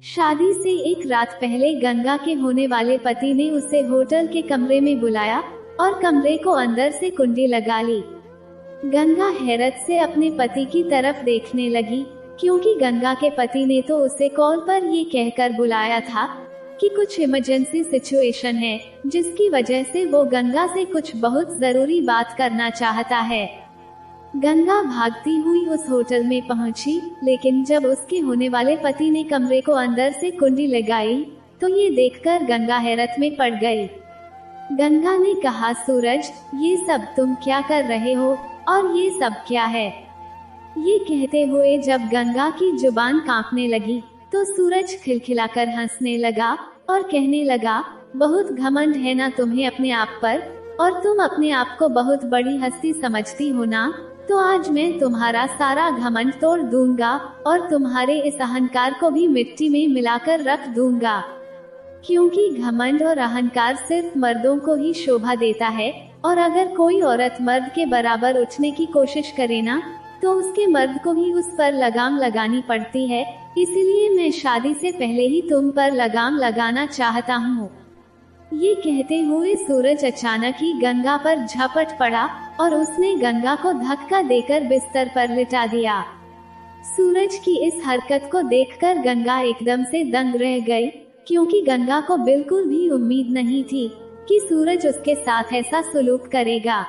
शादी से एक रात पहले गंगा के होने वाले पति ने उसे होटल के कमरे में बुलाया और कमरे को अंदर से कुंडी लगा ली। गंगा हैरत से अपने पति की तरफ देखने लगी, क्योंकि गंगा के पति ने तो उसे कॉल पर ये कहकर बुलाया था कि कुछ इमरजेंसी सिचुएशन है, जिसकी वजह से वो गंगा से कुछ बहुत जरूरी बात करना चाहता है। गंगा भागती हुई उस होटल में पहुंची, लेकिन जब उसके होने वाले पति ने कमरे को अंदर से कुंडी लगाई तो ये देखकर गंगा हैरत में पड़ गई। गंगा ने कहा, सूरज, ये सब तुम क्या कर रहे हो और ये सब क्या है? ये कहते हुए जब गंगा की जुबान कांपने लगी तो सूरज खिलखिलाकर हंसने लगा और कहने लगा, बहुत घमंड है ना तुम्हें अपने आप पर, और तुम अपने आप को बहुत बड़ी हस्ती समझती हो ना, तो आज मैं तुम्हारा सारा घमंड तोड़ दूंगा और तुम्हारे इस अहंकार को भी मिट्टी में मिलाकर रख दूंगा। क्योंकि घमंड और अहंकार सिर्फ मर्दों को ही शोभा देता है, और अगर कोई औरत मर्द के बराबर उठने की कोशिश करे ना, तो उसके मर्द को ही उस पर लगाम लगानी पड़ती है। इसलिए मैं शादी से पहले ही तुम पर लगाम लगाना चाहता हूँ। ये कहते हुए सूरज अचानक ही गंगा पर झपट पड़ा और उसने गंगा को धक्का देकर बिस्तर पर लिटा दिया। सूरज की इस हरकत को देखकर गंगा एकदम से दंग रह गई, क्योंकि गंगा को बिल्कुल भी उम्मीद नहीं थी कि सूरज उसके साथ ऐसा सलूक करेगा।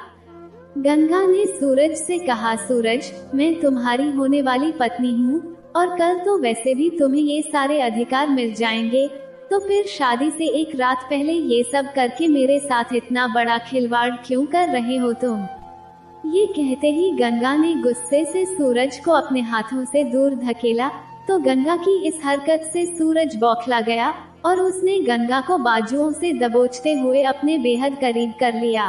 गंगा ने सूरज से कहा, सूरज, मैं तुम्हारी होने वाली पत्नी हूँ और कल तो वैसे भी तुम्हें ये सारे अधिकार मिल जाएंगे, तो फिर शादी से एक रात पहले ये सब करके मेरे साथ इतना बड़ा खिलवाड़ क्यों कर रहे हो तुम? ये कहते ही गंगा ने गुस्से से सूरज को अपने हाथों से दूर धकेला, तो गंगा की इस हरकत से सूरज बौखला गया और उसने गंगा को बाजुओं से दबोचते हुए अपने बेहद करीब कर लिया।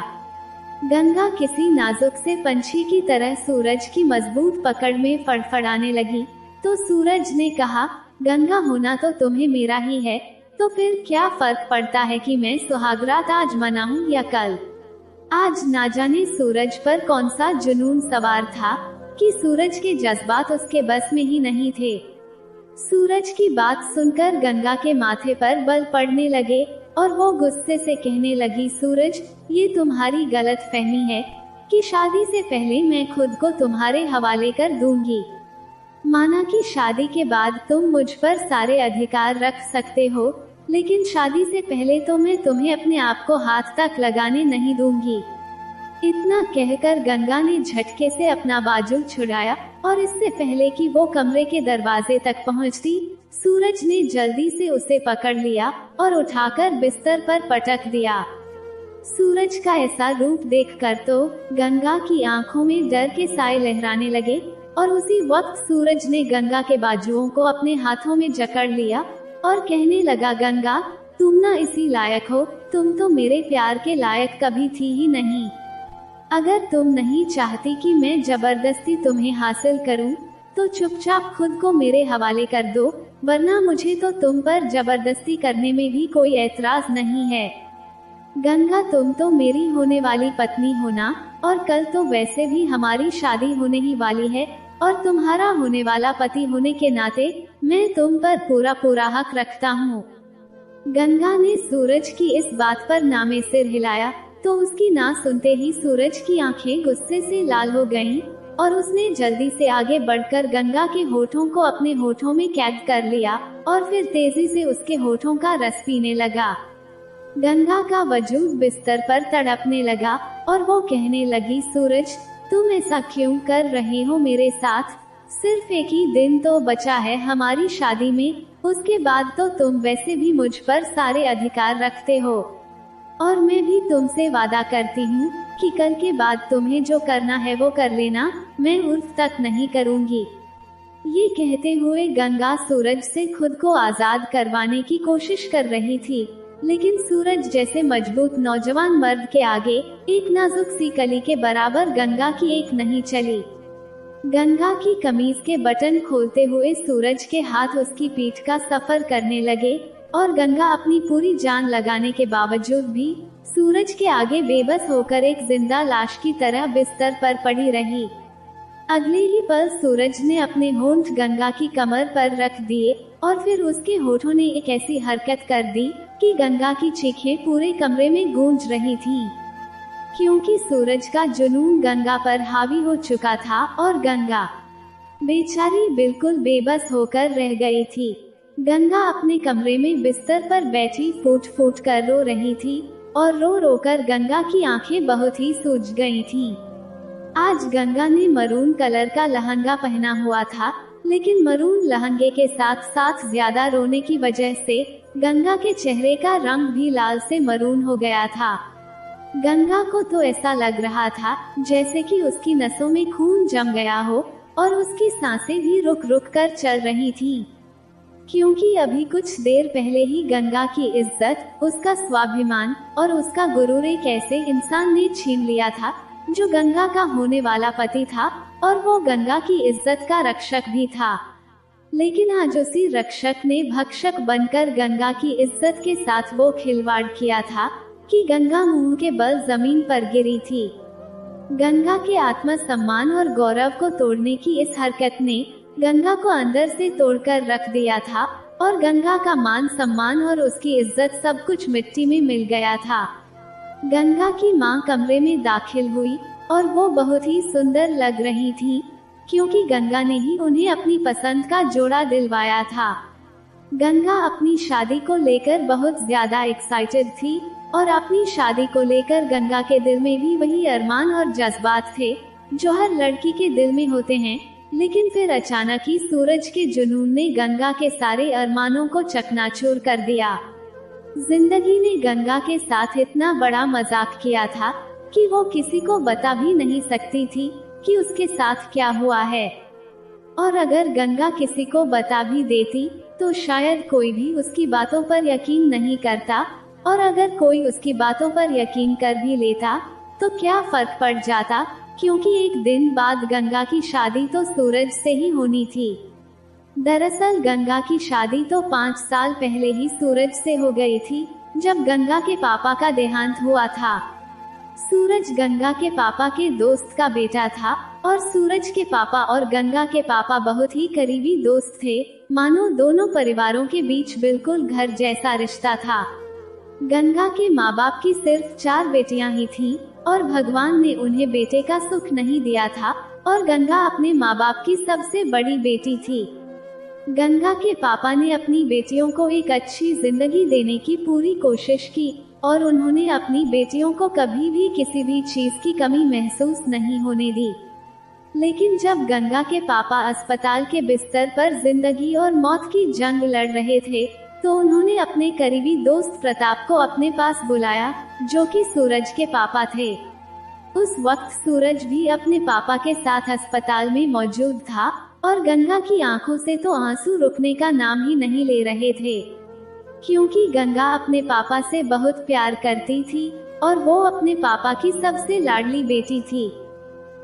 गंगा किसी नाजुक से पंछी की तरह सूरज की मजबूत पकड़ में फड़फड़ाने लगी, तो सूरज ने कहा, गंगा, होना तो तुम्हें मेरा ही है, तो फिर क्या फर्क पड़ता है कि मैं सुहागरात आज मनाऊं या कल? आज ना जाने सूरज पर कौन सा जुनून सवार था कि सूरज के जज्बात उसके बस में ही नहीं थे। सूरज की बात सुनकर गंगा के माथे पर बल पड़ने लगे और वो गुस्से से कहने लगी, सूरज, ये तुम्हारी गलत फहमी है कि शादी से पहले मैं खुद को तुम्हारे हवाले कर दूंगी। माना कि शादी के बाद तुम मुझ पर सारे अधिकार रख सकते हो, लेकिन शादी से पहले तो मैं तुम्हें अपने आप को हाथ तक लगाने नहीं दूंगी। इतना कहकर गंगा ने झटके से अपना बाजू छुड़ाया और इससे पहले कि वो कमरे के दरवाजे तक पहुंचती, सूरज ने जल्दी से उसे पकड़ लिया और उठाकर बिस्तर पर पटक दिया। सूरज का ऐसा रूप देखकर तो गंगा की आंखों में डर के साए लहराने लगे और उसी वक्त सूरज ने गंगा के बाजुओं को अपने हाथों में जकड़ लिया और कहने लगा, गंगा, तुम ना इसी लायक हो, तुम तो मेरे प्यार के लायक कभी थी ही नहीं। अगर तुम नहीं चाहती कि मैं जबरदस्ती तुम्हें हासिल करूं, तो चुपचाप खुद को मेरे हवाले कर दो, वरना मुझे तो तुम पर जबरदस्ती करने में भी कोई ऐतराज नहीं है। गंगा, तुम तो मेरी होने वाली पत्नी हो ना, और कल तो वैसे भी हमारी शादी होने ही वाली है, और तुम्हारा होने वाला पति होने के नाते मैं तुम पर पूरा पूरा हक रखता हूँ। गंगा ने सूरज की इस बात पर नामे सिर हिलाया, तो उसकी ना सुनते ही सूरज की आंखें गुस्से से लाल हो गईं और उसने जल्दी से आगे बढ़कर गंगा के होठों को अपने होठों में कैद कर लिया और फिर तेजी से उसके होठों का रस पीने लगा। गंगा का वजूद बिस्तर पर तड़पने लगा और वो कहने लगी, सूरज, तुम ऐसा क्यों कर रहे हो मेरे साथ? सिर्फ एक ही दिन तो बचा है हमारी शादी में, उसके बाद तो तुम वैसे भी मुझ पर सारे अधिकार रखते हो, और मैं भी तुमसे वादा करती हूँ कि कल के बाद तुम्हें जो करना है वो कर लेना, मैं उर्फ तक नहीं करूँगी। ये कहते हुए गंगा सूरज से खुद को आजाद करवाने की कोशिश कर रही थी, लेकिन सूरज जैसे मजबूत नौजवान मर्द के आगे एक नाजुक सी कली के बराबर गंगा की एक नहीं चली। गंगा की कमीज के बटन खोलते हुए सूरज के हाथ उसकी पीठ का सफर करने लगे और गंगा अपनी पूरी जान लगाने के बावजूद भी सूरज के आगे बेबस होकर एक जिंदा लाश की तरह बिस्तर पर पड़ी रही। अगले ही पल सूरज ने अपने होंठ गंगा की कमर पर रख दिए और फिर उसके होठों ने एक ऐसी हरकत कर दी कि गंगा की चीखें पूरे कमरे में गूंज रही थी, क्योंकि सूरज का जुनून गंगा पर हावी हो चुका था और गंगा बेचारी बिल्कुल बेबस होकर रह गई थी। गंगा अपने कमरे में बिस्तर पर बैठी फूट फूट कर रो रही थी और रो रो कर गंगा की आंखें बहुत ही सूज गई थीं। आज गंगा ने मरून कलर का लहंगा पहना हुआ था, लेकिन मरून लहंगे के साथ साथ ज्यादा रोने की वजह से गंगा के चेहरे का रंग भी लाल से मरून हो गया था। गंगा को तो ऐसा लग रहा था जैसे कि उसकी नसों में खून जम गया हो और उसकी सांसें भी रुक रुक कर चल रही थीं, क्योंकि अभी कुछ देर पहले ही गंगा की इज्जत, उसका स्वाभिमान और उसका गुरूर एक ऐसे इंसान ने छीन लिया था जो गंगा का होने वाला पति था और वो गंगा की इज्जत का रक्षक भी था। लेकिन आज उसी रक्षक ने भक्षक बनकर गंगा की इज्जत के साथ वो खिलवाड़ किया था कि गंगा मुंह के बल जमीन पर गिरी थी। गंगा के आत्मसम्मान और गौरव को तोड़ने की इस हरकत ने गंगा को अंदर से तोड़कर रख दिया था और गंगा का मान सम्मान और उसकी इज्जत सब कुछ मिट्टी में मिल गया था। गंगा की मां कमरे में दाखिल हुई और वो बहुत ही सुंदर लग रही थी, क्योंकि गंगा ने ही उन्हें अपनी पसंद का जोड़ा दिलवाया था। गंगा अपनी शादी को लेकर बहुत ज्यादा एक्साइटेड थी और अपनी शादी को लेकर गंगा के दिल में भी वही अरमान और जज्बात थे जो हर लड़की के दिल में होते हैं। लेकिन फिर अचानक ही सूरज के जुनून ने गंगा के सारे अरमानों को चकनाचूर कर दिया। जिंदगी ने गंगा के साथ इतना बड़ा मजाक किया था कि वो किसी को बता भी नहीं सकती थी कि उसके साथ क्या हुआ है, और अगर गंगा किसी को बता भी देती तो शायद कोई भी उसकी बातों पर यकीन नहीं करता, और अगर कोई उसकी बातों पर यकीन कर भी लेता तो क्या फर्क पड़ जाता, क्योंकि एक दिन बाद गंगा की शादी तो सूरज से ही होनी थी। दरअसल गंगा की शादी तो 5 साल पहले ही सूरज से हो गई थी, जब गंगा के पापा का देहांत हुआ था। सूरज गंगा के पापा के दोस्त का बेटा था और सूरज के पापा और गंगा के पापा बहुत ही करीबी दोस्त थे, मानो दोनों परिवारों के बीच बिल्कुल घर जैसा रिश्ता था। गंगा के माँ बाप की सिर्फ 4 बेटियां ही थीं और भगवान ने उन्हें बेटे का सुख नहीं दिया था, और गंगा अपने माँ बाप की सबसे बड़ी बेटी थी। गंगा के पापा ने अपनी बेटियों को एक अच्छी जिंदगी देने की पूरी कोशिश की और उन्होंने अपनी बेटियों को कभी भी किसी भी चीज की कमी महसूस नहीं होने दी। लेकिन जब गंगा के पापा अस्पताल के बिस्तर पर जिंदगी और मौत की जंग लड़ रहे थे, तो उन्होंने अपने करीबी दोस्त प्रताप को अपने पास बुलाया, जो कि सूरज के पापा थे। उस वक्त सूरज भी अपने पापा के साथ अस्पताल में मौजूद था और गंगा की आंखों से तो आंसू रुकने का नाम ही नहीं ले रहे थे, क्योंकि गंगा अपने पापा से बहुत प्यार करती थी और वो अपने पापा की सबसे लाडली बेटी थी।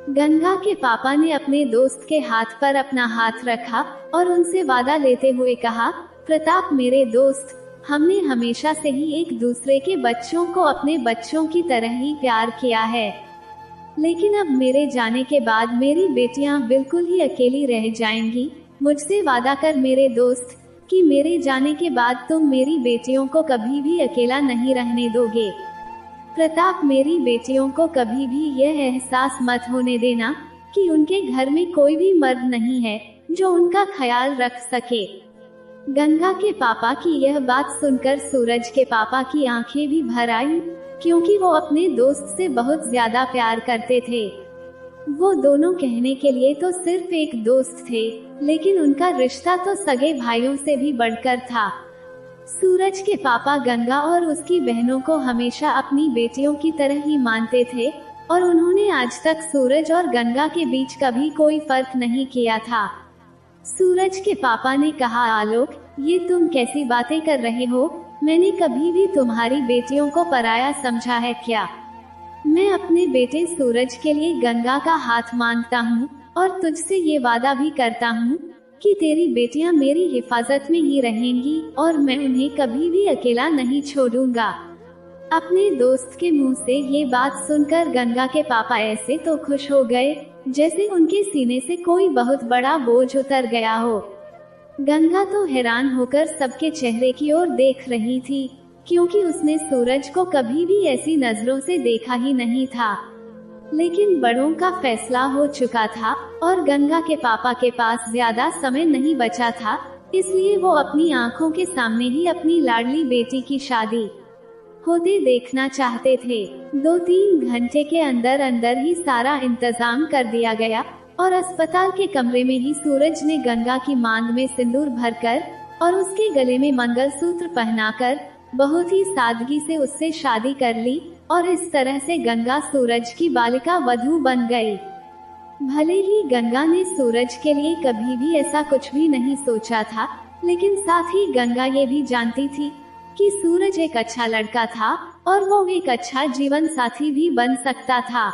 गंगा के पापा ने अपने दोस्त के हाथ पर अपना हाथ रखा और उनसे वादा लेते हुए कहा, प्रताप मेरे दोस्त, हमने हमेशा से ही एक दूसरे के बच्चों को अपने बच्चों की तरह ही प्यार किया है, लेकिन अब मेरे जाने के बाद मेरी बेटियां बिल्कुल ही अकेली रह जाएंगी। मुझसे वादा कर मेरे दोस्त कि मेरे जाने के बाद तुम मेरी बेटियों को कभी भी अकेला नहीं रहने दोगे। प्रताप, मेरी बेटियों को कभी भी यह एहसास मत होने देना कि उनके घर में कोई भी मर्द नहीं है जो उनका ख्याल रख सके। गंगा के पापा की यह बात सुनकर सूरज के पापा की आंखें भी भर आईं, क्योंकि वो अपने दोस्त से बहुत ज्यादा प्यार करते थे। वो दोनों कहने के लिए तो सिर्फ एक दोस्त थे, लेकिन उनका रिश्ता तो सगे भाइयों से भी बढ़कर था। सूरज के पापा गंगा और उसकी बहनों को हमेशा अपनी बेटियों की तरह ही मानते थे और उन्होंने आज तक सूरज और गंगा के बीच कभी कोई फर्क नहीं किया था। सूरज के पापा ने कहा, आलोक, ये तुम कैसी बातें कर रहे हो? मैंने कभी भी तुम्हारी बेटियों को पराया समझा है क्या? मैं अपने बेटे सूरज के लिए गंगा का हाथ मांगता हूँ और तुझसे ये वादा भी करता हूँ कि तेरी बेटियां मेरी हिफाजत में ही रहेंगी और मैं उन्हें कभी भी अकेला नहीं छोड़ूंगा। अपने दोस्त के मुंह से ये बात सुनकर गंगा के पापा ऐसे तो खुश हो गए जैसे उनके सीने से कोई बहुत बड़ा बोझ उतर गया हो। गंगा तो हैरान होकर सबके चेहरे की ओर देख रही थी, क्योंकि उसने सूरज को कभी भी ऐसी नजरों से देखा ही नहीं था। लेकिन बड़ों का फैसला हो चुका था और गंगा के पापा के पास ज्यादा समय नहीं बचा था, इसलिए वो अपनी आंखों के सामने ही अपनी लाडली बेटी की शादी होते देखना चाहते थे। 2-3 घंटे के अंदर अंदर ही सारा इंतजाम कर दिया गया और अस्पताल के कमरे में ही सूरज ने गंगा की मांग में सिंदूर भरकर और उसके गले में मंगलसूत्र पहनाकर बहुत ही सादगी से उससे शादी कर ली और इस तरह से गंगा सूरज की बालिका वधू बन गई। भले ही गंगा ने सूरज के लिए कभी भी ऐसा कुछ भी नहीं सोचा था, लेकिन साथ ही गंगा ये भी जानती थी कि सूरज एक अच्छा लड़का था और वो एक अच्छा जीवन साथी भी बन सकता था।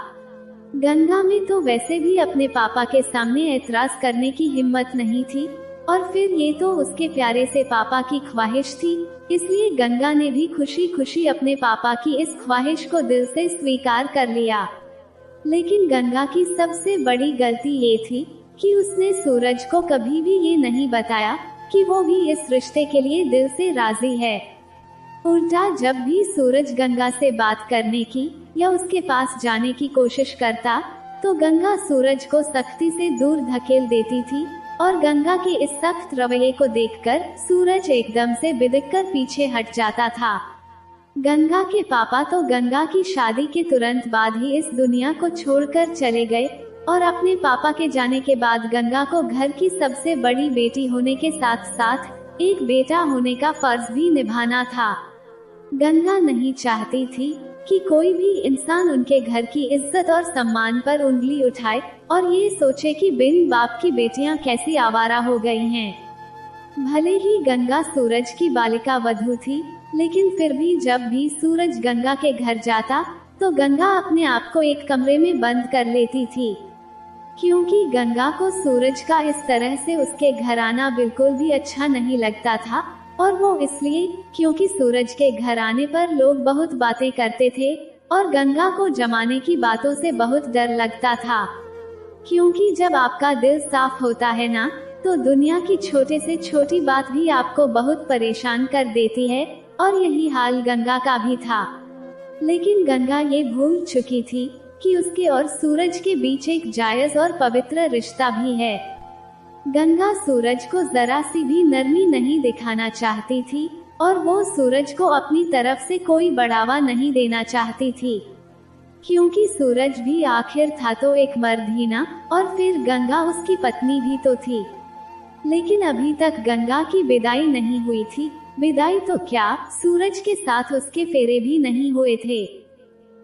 गंगा में तो वैसे भी अपने पापा के सामने ऐतराज करने की हिम्मत नहीं थी और फिर ये तो उसके प्यारे से पापा की ख्वाहिश थी, इसलिए गंगा ने भी खुशी खुशी अपने पापा की इस ख्वाहिश को दिल से स्वीकार कर लिया। लेकिन गंगा की सबसे बड़ी गलती ये थी कि उसने सूरज को कभी भी ये नहीं बताया कि वो भी इस रिश्ते के लिए दिल से राजी है। उल्टा जब भी सूरज गंगा से बात करने की या उसके पास जाने की कोशिश करता, तो गंगा सूरज को सख्ती से दूर धकेल देती थी और गंगा के इस सख्त रवैये को देखकर सूरज एकदम से बिदककर पीछे हट जाता था। गंगा के पापा तो गंगा की शादी के तुरंत बाद ही इस दुनिया को छोड़कर चले गए और अपने पापा के जाने के बाद गंगा को घर की सबसे बड़ी बेटी होने के साथ साथ एक बेटा होने का फर्ज भी निभाना था। गंगा नहीं चाहती थी कि कोई भी इंसान उनके घर की इज्जत और सम्मान पर उंगली उठाए और ये सोचे कि बिन बाप की बेटियां कैसी आवारा हो गई हैं। भले ही गंगा सूरज की बालिका वधू थी, लेकिन फिर भी जब भी सूरज गंगा के घर जाता तो गंगा अपने आप को एक कमरे में बंद कर लेती थी, क्योंकि गंगा को सूरज का इस तरह से उसके घर आना बिल्कुल भी अच्छा नहीं लगता था। और वो इसलिए क्योंकि सूरज के घर आने पर लोग बहुत बातें करते थे और गंगा को जमाने की बातों से बहुत डर लगता था, क्योंकि जब आपका दिल साफ होता है ना, तो दुनिया की छोटे से छोटी बात भी आपको बहुत परेशान कर देती है और यही हाल गंगा का भी था। लेकिन गंगा ये भूल चुकी थी कि उसके और सूरज के बीच एक जायज और पवित्र रिश्ता भी है। गंगा सूरज को जरा सी भी नरमी नहीं दिखाना चाहती थी और वो सूरज को अपनी तरफ से कोई बढ़ावा नहीं देना चाहती थी, क्योंकि सूरज भी आखिर था तो एक मर्द ही ना, और फिर गंगा उसकी पत्नी भी तो थी। लेकिन अभी तक गंगा की विदाई नहीं हुई थी। विदाई तो क्या, सूरज के साथ उसके फेरे भी नहीं हुए थे।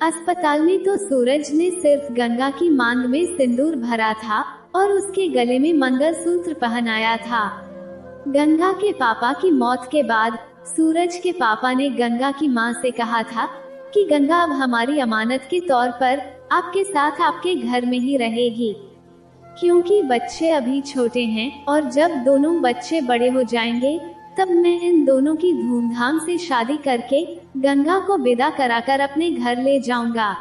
अस्पताल में तो सूरज ने सिर्फ गंगा की मांग में सिंदूर भरा था और उसके गले में मंगलसूत्र पहनाया था। गंगा के पापा की मौत के बाद सूरज के पापा ने गंगा की मां से कहा था कि गंगा अब हमारी अमानत के तौर पर आपके साथ आपके घर में ही रहेगी, क्योंकि बच्चे अभी छोटे हैं और जब दोनों बच्चे बड़े हो जाएंगे तब मैं इन दोनों की धूमधाम से शादी करके गंगा को विदा कराकर अपने घर ले जाऊंगा।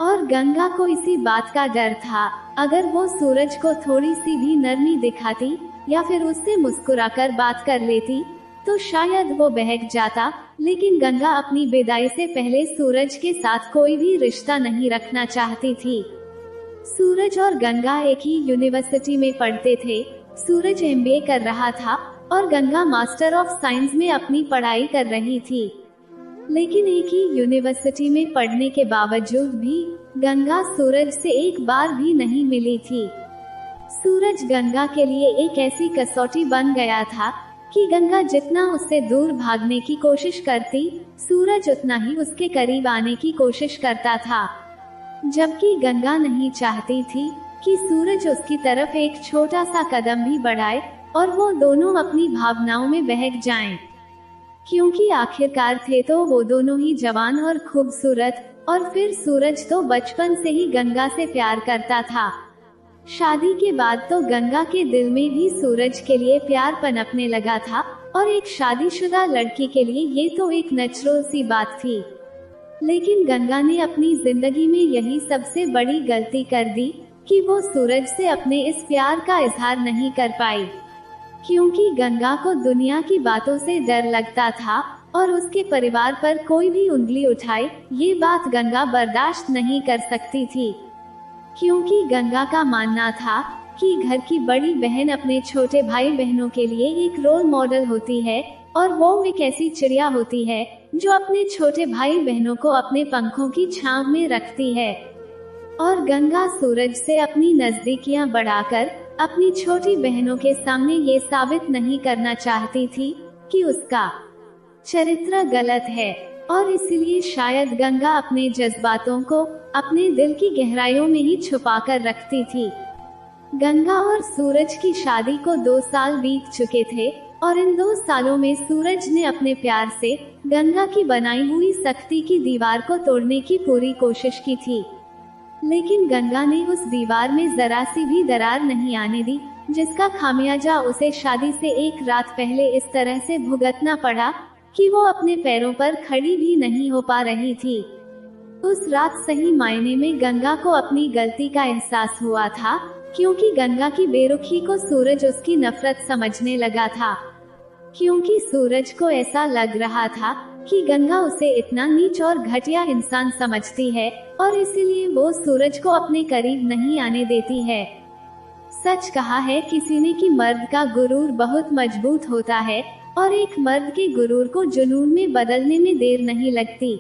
और गंगा को इसी बात का डर था, अगर वो सूरज को थोड़ी सी भी नरमी दिखाती या फिर उससे मुस्कुराकर बात कर लेती तो शायद वो बहक जाता। लेकिन गंगा अपनी विदाई से पहले सूरज के साथ कोई भी रिश्ता नहीं रखना चाहती थी। सूरज और गंगा एक ही यूनिवर्सिटी में पढ़ते थे। सूरज MBA कर रहा था और गंगा मास्टर ऑफ साइंस में अपनी पढ़ाई कर रही थी। लेकिन एक ही यूनिवर्सिटी में पढ़ने के बावजूद भी गंगा सूरज से एक बार भी नहीं मिली थी। सूरज गंगा के लिए एक ऐसी कसौटी बन गया था कि गंगा जितना उससे दूर भागने की कोशिश करती, सूरज उतना ही उसके करीब आने की कोशिश करता था। जबकि गंगा नहीं चाहती थी कि सूरज उसकी तरफ एक छोटा सा कदम भी बढ़ाए और वो दोनों अपनी भावनाओं में बहक जाएं, क्योंकि आखिरकार थे तो वो दोनों ही जवान और खूबसूरत, और फिर सूरज तो बचपन से ही गंगा से प्यार करता था। शादी के बाद तो गंगा के दिल में भी सूरज के लिए प्यार पनपने लगा था और एक शादीशुदा लड़की के लिए ये तो एक नेचुरल सी बात थी। लेकिन गंगा ने अपनी जिंदगी में यही सबसे बड़ी गलती कर दी कि वो सूरज से अपने इस प्यार का इजहार नहीं कर पाई। क्योंकि गंगा को दुनिया की बातों से डर लगता था और उसके परिवार पर कोई भी उंगली उठाए ये बात गंगा बर्दाश्त नहीं कर सकती थी। क्योंकि गंगा का मानना था कि घर की बड़ी बहन अपने छोटे भाई बहनों के लिए एक रोल मॉडल होती है और वो एक ऐसी चिड़िया होती है जो अपने छोटे भाई बहनों को अपने पंखों की छांव में रखती है। और गंगा सूरज से अपनी नजदीकियां बढ़ाकर अपनी छोटी बहनों के सामने ये साबित नहीं करना चाहती थी कि उसका चरित्र गलत है, और इसलिए शायद गंगा अपने जज्बातों को अपने दिल की गहराइयों में ही छुपाकर रखती थी। गंगा और सूरज की शादी को 2 साल बीत चुके थे और इन 2 सालों में सूरज ने अपने प्यार से गंगा की बनाई हुई सख्ती की दीवार को तोड़ने की पूरी कोशिश की थी। लेकिन गंगा ने उस दीवार में जरा सी भी दरार नहीं आने दी, जिसका खामियाजा उसे शादी से 1 रात पहले इस तरह से भुगतना पड़ा कि वो अपने पैरों पर खड़ी भी नहीं हो पा रही थी। उस रात सही मायने में गंगा को अपनी गलती का एहसास हुआ था, क्योंकि गंगा की बेरुखी को सूरज उसकी नफरत समझने लगा था। क्योंकि सूरज को ऐसा लग रहा था कि गंगा उसे इतना नीच और घटिया इंसान समझती है और इसीलिए वो सूरज को अपने करीब नहीं आने देती है। सच कहा है किसी ने कि मर्द का गुरूर बहुत मजबूत होता है और एक मर्द के गुरूर को जुनून में बदलने में देर नहीं लगती।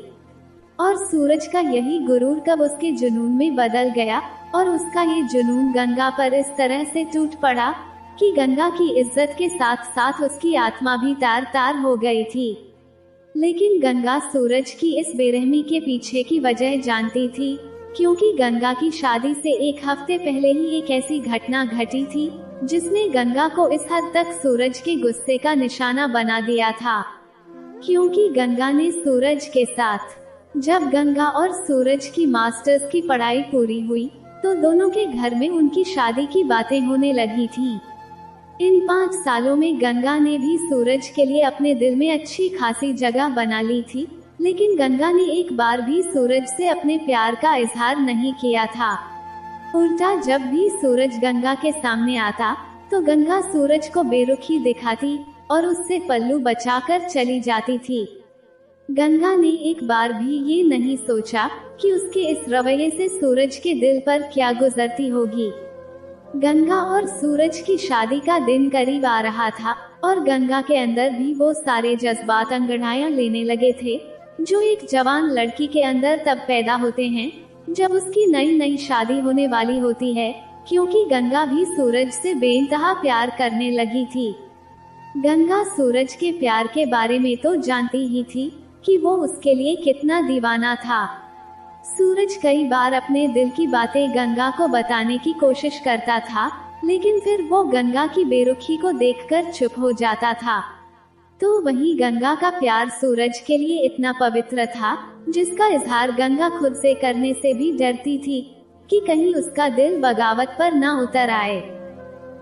और सूरज का यही गुरूर कब उसके जुनून में बदल गया और उसका ये जुनून गंगा पर इस तरह से टूट पड़ा कि गंगा की इज्जत के साथ साथ उसकी आत्मा भी तार तार हो गई थी। लेकिन गंगा सूरज की इस बेरहमी के पीछे की वजह जानती थी, क्योंकि गंगा की शादी से 1 हफ्ते पहले ही एक ऐसी घटना घटी थी जिसने गंगा को इस हद तक सूरज के गुस्से का निशाना बना दिया था। क्योंकि गंगा ने सूरज के साथ, जब गंगा और सूरज की मास्टर्स की पढ़ाई पूरी हुई तो दोनों के घर में उनकी शादी की बातें होने लगी थी। इन 5 सालों में गंगा ने भी सूरज के लिए अपने दिल में अच्छी खासी जगह बना ली थी, लेकिन गंगा ने एक बार भी सूरज से अपने प्यार का इजहार नहीं किया था। उल्टा जब भी सूरज गंगा के सामने आता तो गंगा सूरज को बेरुखी दिखाती और उससे पल्लू बचाकर चली जाती थी। गंगा ने एक बार भी ये नहीं सोचा कि उसके इस रवैये से सूरज के दिल पर क्या गुजरती होगी। गंगा और सूरज की शादी का दिन करीब आ रहा था और गंगा के अंदर भी वो सारे जज्बात अंगड़ाइयां लेने लगे थे जो एक जवान लड़की के अंदर तब पैदा होते हैं जब उसकी नई नई शादी होने वाली होती है, क्योंकि गंगा भी सूरज से बेइंतहा प्यार करने लगी थी। गंगा सूरज के प्यार के बारे में तो जानती ही थी कि वो उसके लिए कितना दीवाना था। सूरज कई बार अपने दिल की बातें गंगा को बताने की कोशिश करता था, लेकिन फिर वो गंगा की बेरुखी को देखकर चुप हो जाता था। तो वही गंगा का प्यार सूरज के लिए इतना पवित्र था, जिसका इजहार गंगा खुद से करने से भी डरती थी कि कहीं उसका दिल बगावत पर न उतर आए।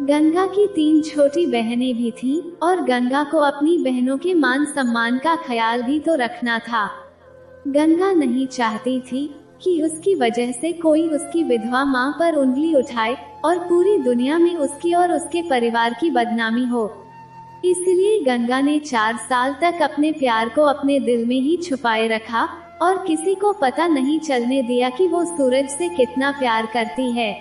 गंगा की 3 छोटी बहनें भी थीं और गंगा को अपनी बहनों के मान सम्मान का ख्याल भी तो रखना था। गंगा नहीं चाहती थी कि उसकी वजह से कोई उसकी विधवा मां पर उंगली उठाए और पूरी दुनिया में उसकी और उसके परिवार की बदनामी हो। इसलिए गंगा ने 4 साल तक अपने प्यार को अपने दिल में ही छुपाए रखा और किसी को पता नहीं चलने दिया कि वो सूरज से कितना प्यार करती है।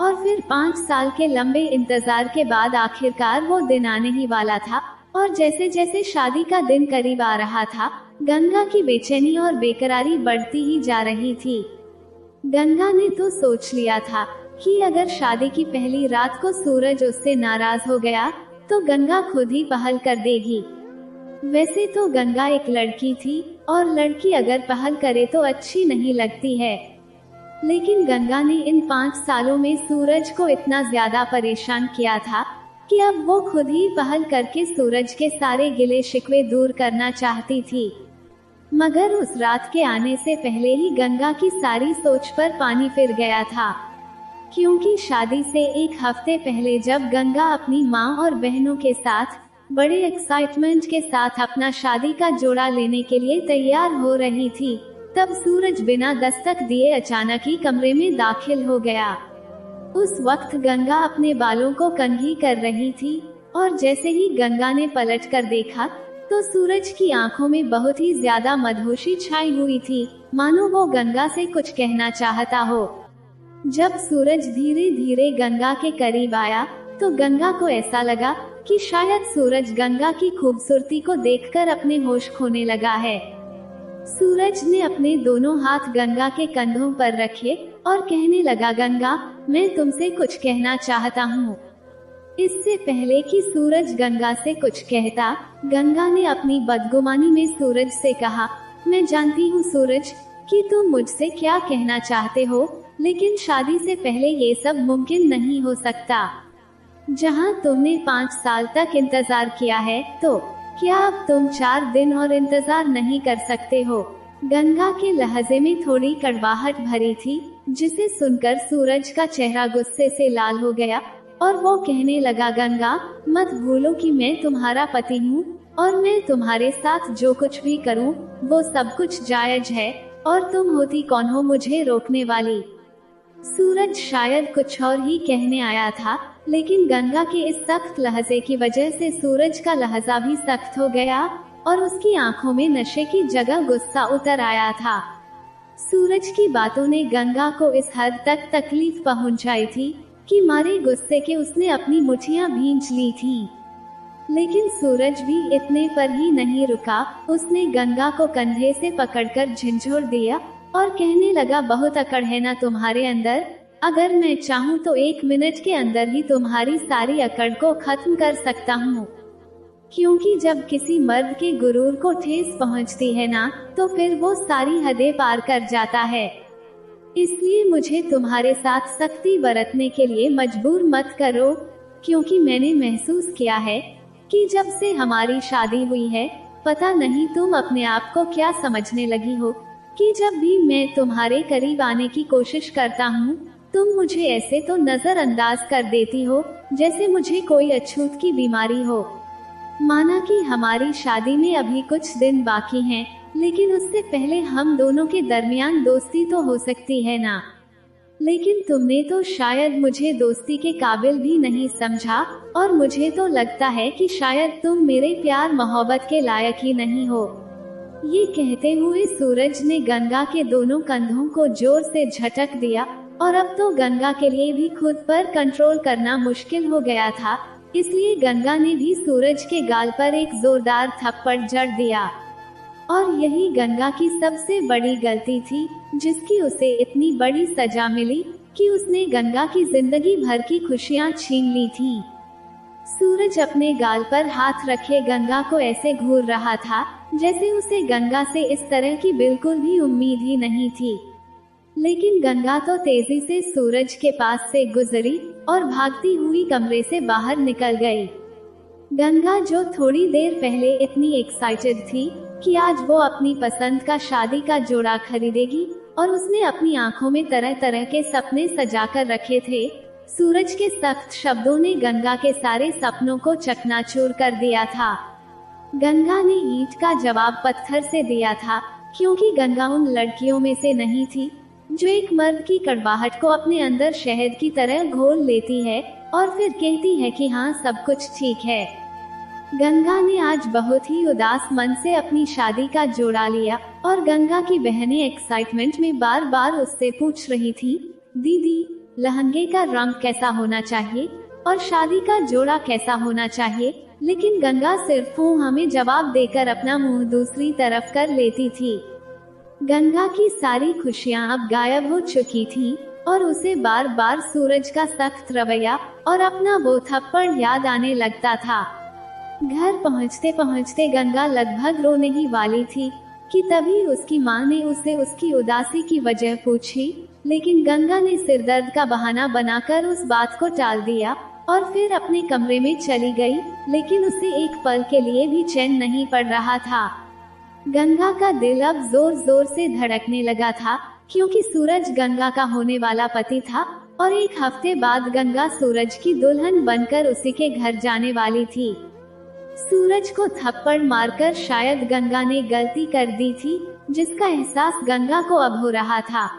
और फिर 5 साल के लंबे इंतजार के बाद आखिरकार वो दिन आने ही वाला था, और जैसे जैसे शादी का दिन करीब आ रहा था, गंगा की बेचैनी और बेकरारी बढ़ती ही जा रही थी। गंगा ने तो सोच लिया था कि अगर शादी की पहली रात को सूरज उससे नाराज हो गया तो गंगा खुद ही पहल कर देगी। वैसे तो गंगा एक लड़की थी और लड़की अगर पहल करे तो अच्छी नहीं लगती है, लेकिन गंगा ने इन 5 सालों में सूरज को इतना ज्यादा परेशान किया था कि अब वो खुद ही पहल करके सूरज के सारे गिले शिकवे दूर करना चाहती थी। मगर उस रात के आने से पहले ही गंगा की सारी सोच पर पानी फिर गया था, क्योंकि शादी से 1 हफ्ते पहले जब गंगा अपनी माँ और बहनों के साथ बड़े एक्साइटमेंट के साथ अपना शादी का जोड़ा लेने के लिए तैयार हो रही थी, तब सूरज बिना दस्तक दिए अचानक ही कमरे में दाखिल हो गया। उस वक्त गंगा अपने बालों को कंघी कर रही थी और जैसे ही गंगा ने पलटकर देखा तो सूरज की आंखों में बहुत ही ज्यादा मदहोशी छाई हुई थी, मानो वो गंगा से कुछ कहना चाहता हो। जब सूरज धीरे धीरे गंगा के करीब आया तो गंगा को ऐसा लगा कि शायद सूरज गंगा की खूबसूरती को देखकर अपने होश खोने लगा है। सूरज ने अपने दोनों हाथ गंगा के कंधों पर रखे और कहने लगा, गंगा, मैं तुमसे कुछ कहना चाहता हूँ। इससे पहले कि सूरज गंगा से कुछ कहता, गंगा ने अपनी बदगुमानी में सूरज से कहा, मैं जानती हूँ सूरज कि तुम मुझसे क्या कहना चाहते हो, लेकिन शादी से पहले ये सब मुमकिन नहीं हो सकता। जहाँ तुमने 5 साल तक इंतजार किया है, तो क्या अब तुम 4 दिन और इंतजार नहीं कर सकते हो? गंगा के लहजे में थोड़ी कड़वाहट भरी थी, जिसे सुनकर सूरज का चेहरा गुस्से से लाल हो गया और वो कहने लगा, गंगा, मत भूलो कि मैं तुम्हारा पति हूँ और मैं तुम्हारे साथ जो कुछ भी करूँ वो सब कुछ जायज है, और तुम होती कौन हो मुझे रोकने वाली? सूरज शायद कुछ और ही कहने आया था, लेकिन गंगा के इस सख्त लहजे की वजह से सूरज का लहजा भी सख्त हो गया और उसकी आंखों में नशे की जगह गुस्सा उतर आया था। सूरज की बातों ने गंगा को इस हद तक तकलीफ पहुंचाई थी कि मारे गुस्से के उसने अपनी मुठियां भींच ली थी। लेकिन सूरज भी इतने पर ही नहीं रुका, उसने गंगा को कंधे से पकड़कर झंझोर दिया और कहने लगा, बहुत अकड़ है ना तुम्हारे अंदर? अगर मैं चाहूँ तो 1 मिनट के अंदर ही तुम्हारी सारी अकड़ को खत्म कर सकता हूँ। क्योंकि जब किसी मर्द के गुरूर को ठेस पहुँचती है ना, तो फिर वो सारी हदें पार कर जाता है। इसलिए मुझे तुम्हारे साथ सख्ती बरतने के लिए मजबूर मत करो, क्योंकि मैंने महसूस किया है कि जब से हमारी शादी हुई है, पता नहीं तुम अपने आप को क्या समझने लगी हो कि जब भी मैं तुम्हारे करीब आने की कोशिश करता हूँ, तुम मुझे ऐसे तो नजरअंदाज कर देती हो जैसे मुझे कोई अछूत की बीमारी हो। माना कि हमारी शादी में अभी कुछ दिन बाकी हैं, लेकिन उससे पहले हम दोनों के दरमियान दोस्ती तो हो सकती है ना? लेकिन तुमने तो शायद मुझे दोस्ती के काबिल भी नहीं समझा, और मुझे तो लगता है कि शायद तुम मेरे प्यार मोहब्बत के लायक ही नहीं हो। ये कहते हुए सूरज ने गंगा के दोनों कंधों को जोर से झटक दिया और अब तो गंगा के लिए भी खुद पर कंट्रोल करना मुश्किल हो गया था, इसलिए गंगा ने भी सूरज के गाल पर एक जोरदार थप्पड़ जड़ दिया। और यही गंगा की सबसे बड़ी गलती थी, जिसकी उसे इतनी बड़ी सजा मिली कि उसने गंगा की जिंदगी भर की खुशियां छीन ली थी। सूरज अपने गाल पर हाथ रखे गंगा को ऐसे घूर रहा था जैसे उसे गंगा से इस तरह की बिल्कुल भी उम्मीद ही नहीं थी। लेकिन गंगा तो तेजी से सूरज के पास से गुजरी और भागती हुई कमरे से बाहर निकल गई। गंगा, जो थोड़ी देर पहले इतनी एक्साइटेड थी कि आज वो अपनी पसंद का शादी का जोड़ा खरीदेगी और उसने अपनी आंखों में तरह तरह के सपने सजाकर रखे थे, सूरज के सख्त शब्दों ने गंगा के सारे सपनों को चकनाचूर कर दिया था। गंगा ने ईंट का जवाब पत्थर से दिया था, क्योंकि गंगा उन लड़कियों में से नहीं थी जो एक मर्द की कड़वाहट को अपने अंदर शहद की तरह घोल लेती है और फिर कहती है कि हाँ, सब कुछ ठीक है। गंगा ने आज बहुत ही उदास मन से अपनी शादी का जोड़ा लिया और गंगा की बहनें एक्साइटमेंट में बार बार उससे पूछ रही थी, दीदी, लहंगे का रंग कैसा होना चाहिए और शादी का जोड़ा कैसा होना चाहिए? लेकिन गंगा सिर्फ हमें जवाब देकर अपना मुंह दूसरी तरफ कर लेती थी। गंगा की सारी खुशियां अब गायब हो चुकी थी और उसे बार बार सूरज का सख्त रवैया और अपना वो थप्पड़ याद आने लगता था। घर पहुंचते पहुंचते गंगा लगभग रोने ही वाली थी कि तभी उसकी माँ ने उसे उसकी उदासी की वजह पूछी, लेकिन गंगा ने सिरदर्द का बहाना बनाकर उस बात को टाल दिया और फिर अपने कमरे में चली गई। लेकिन उसे एक पल के लिए भी चैन नहीं पड़ रहा था। गंगा का दिल अब जोर जोर से धड़कने लगा था, क्योंकि सूरज गंगा का होने वाला पति था और 1 हफ्ते बाद गंगा सूरज की दुल्हन बनकर उसी के घर जाने वाली थी। सूरज को थप्पड़ मारकर शायद गंगा ने गलती कर दी थी, जिसका एहसास गंगा को अब हो रहा था।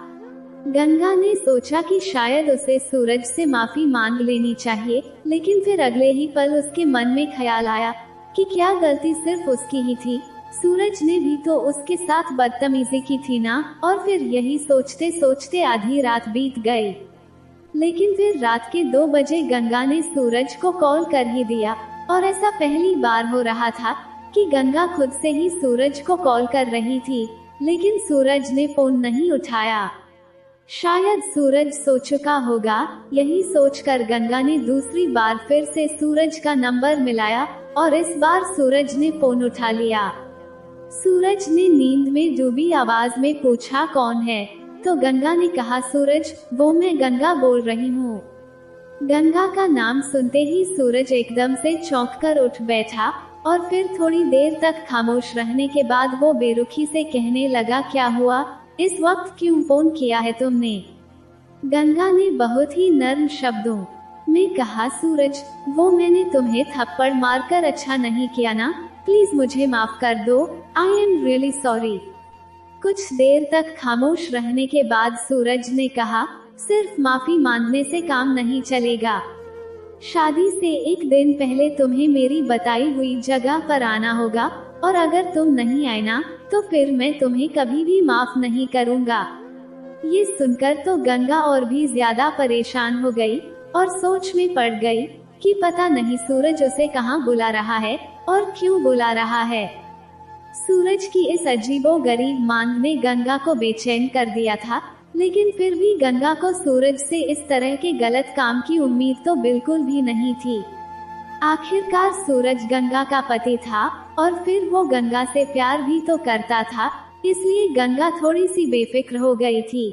गंगा ने सोचा कि शायद उसे सूरज से माफी मांग लेनी चाहिए, लेकिन फिर अगले ही पल उसके मन में ख्याल आया कि क्या गलती सिर्फ उसकी ही थी। सूरज ने भी तो उसके साथ बदतमीजी की थी ना। और फिर यही सोचते सोचते आधी रात बीत गई। लेकिन फिर रात के 2 बजे गंगा ने सूरज को कॉल कर ही दिया, और ऐसा पहली बार हो रहा था कि गंगा खुद से ही सूरज को कॉल कर रही थी, लेकिन सूरज ने फोन नहीं उठाया। शायद सूरज सो चुका होगा। यही सोचकर गंगा ने दूसरी बार फिर से सूरज का नंबर मिलाया, और इस बार सूरज ने फोन उठा लिया। सूरज ने नींद में डूबी आवाज में पूछा, कौन है? तो गंगा ने कहा, सूरज, वो मैं गंगा बोल रही हूँ। गंगा का नाम सुनते ही सूरज एकदम से चौंक कर उठ बैठा, और फिर थोड़ी देर तक खामोश रहने के बाद वो बेरुखी से कहने लगा, क्या हुआ? इस वक्त क्यों फोन किया है तुमने? गंगा ने बहुत ही नर्म शब्दों में कहा, सूरज, वो मैंने तुम्हें थप्पड़ मारकर अच्छा नहीं किया ना, प्लीज मुझे माफ कर दो। I am really sorry. कुछ देर तक खामोश रहने के बाद सूरज ने कहा, सिर्फ माफी मांगने से काम नहीं चलेगा। शादी से एक दिन पहले तुम्हें मेरी बताई हुई जगह पर आना होगा, और अगर तुम नहीं आए ना, तो फिर मैं तुम्हें कभी भी माफ नहीं करूँगा। ये सुनकर तो गंगा और भी ज्यादा परेशान हो गई, और सोच में पड़ गई कि पता नहीं सूरज उसे कहाँ बुला रहा है और क्यों बुला रहा है। सूरज की इस अजीबोगरीब मांग ने गंगा को बेचैन कर दिया था, लेकिन फिर भी गंगा को सूरज से इस तरह के गलत काम की उम्मीद तो बिल्कुल भी नहीं थी। आखिरकार सूरज गंगा का पति था, और फिर वो गंगा से प्यार भी तो करता था, इसलिए गंगा थोड़ी सी बेफिक्र हो गई थी।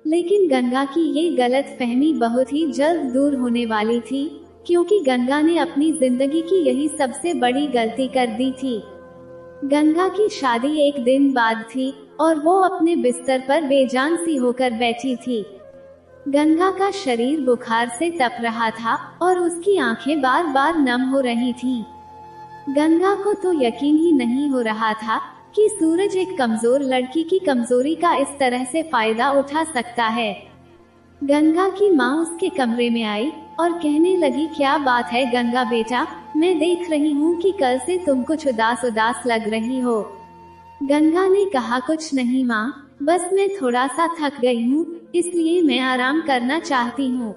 लेकिन गंगा की ये गलत फहमी बहुत ही जल्द दूर होने वाली थी, क्योंकि गंगा ने अपनी जिंदगी की यही सबसे बड़ी गलती कर दी थी। गंगा की शादी एक दिन बाद थी, और वो अपने बिस्तर पर बेजान सी होकर बैठी थी। गंगा का शरीर बुखार से तप रहा था, और उसकी आंखें बार बार नम हो रही थीं। गंगा को तो यकीन ही नहीं हो रहा था कि सूरज एक कमजोर लड़की की कमजोरी का इस तरह से फायदा उठा सकता है। गंगा की माँ उसके कमरे में आई और कहने लगी, क्या बात है गंगा बेटा, मैं देख रही हूँ कि कल से तुम कुछ उदास उदास लग रही हो। गंगा ने कहा, कुछ नहीं माँ, बस मैं थोड़ा सा थक गई हूँ, इसलिए मैं आराम करना चाहती हूँ।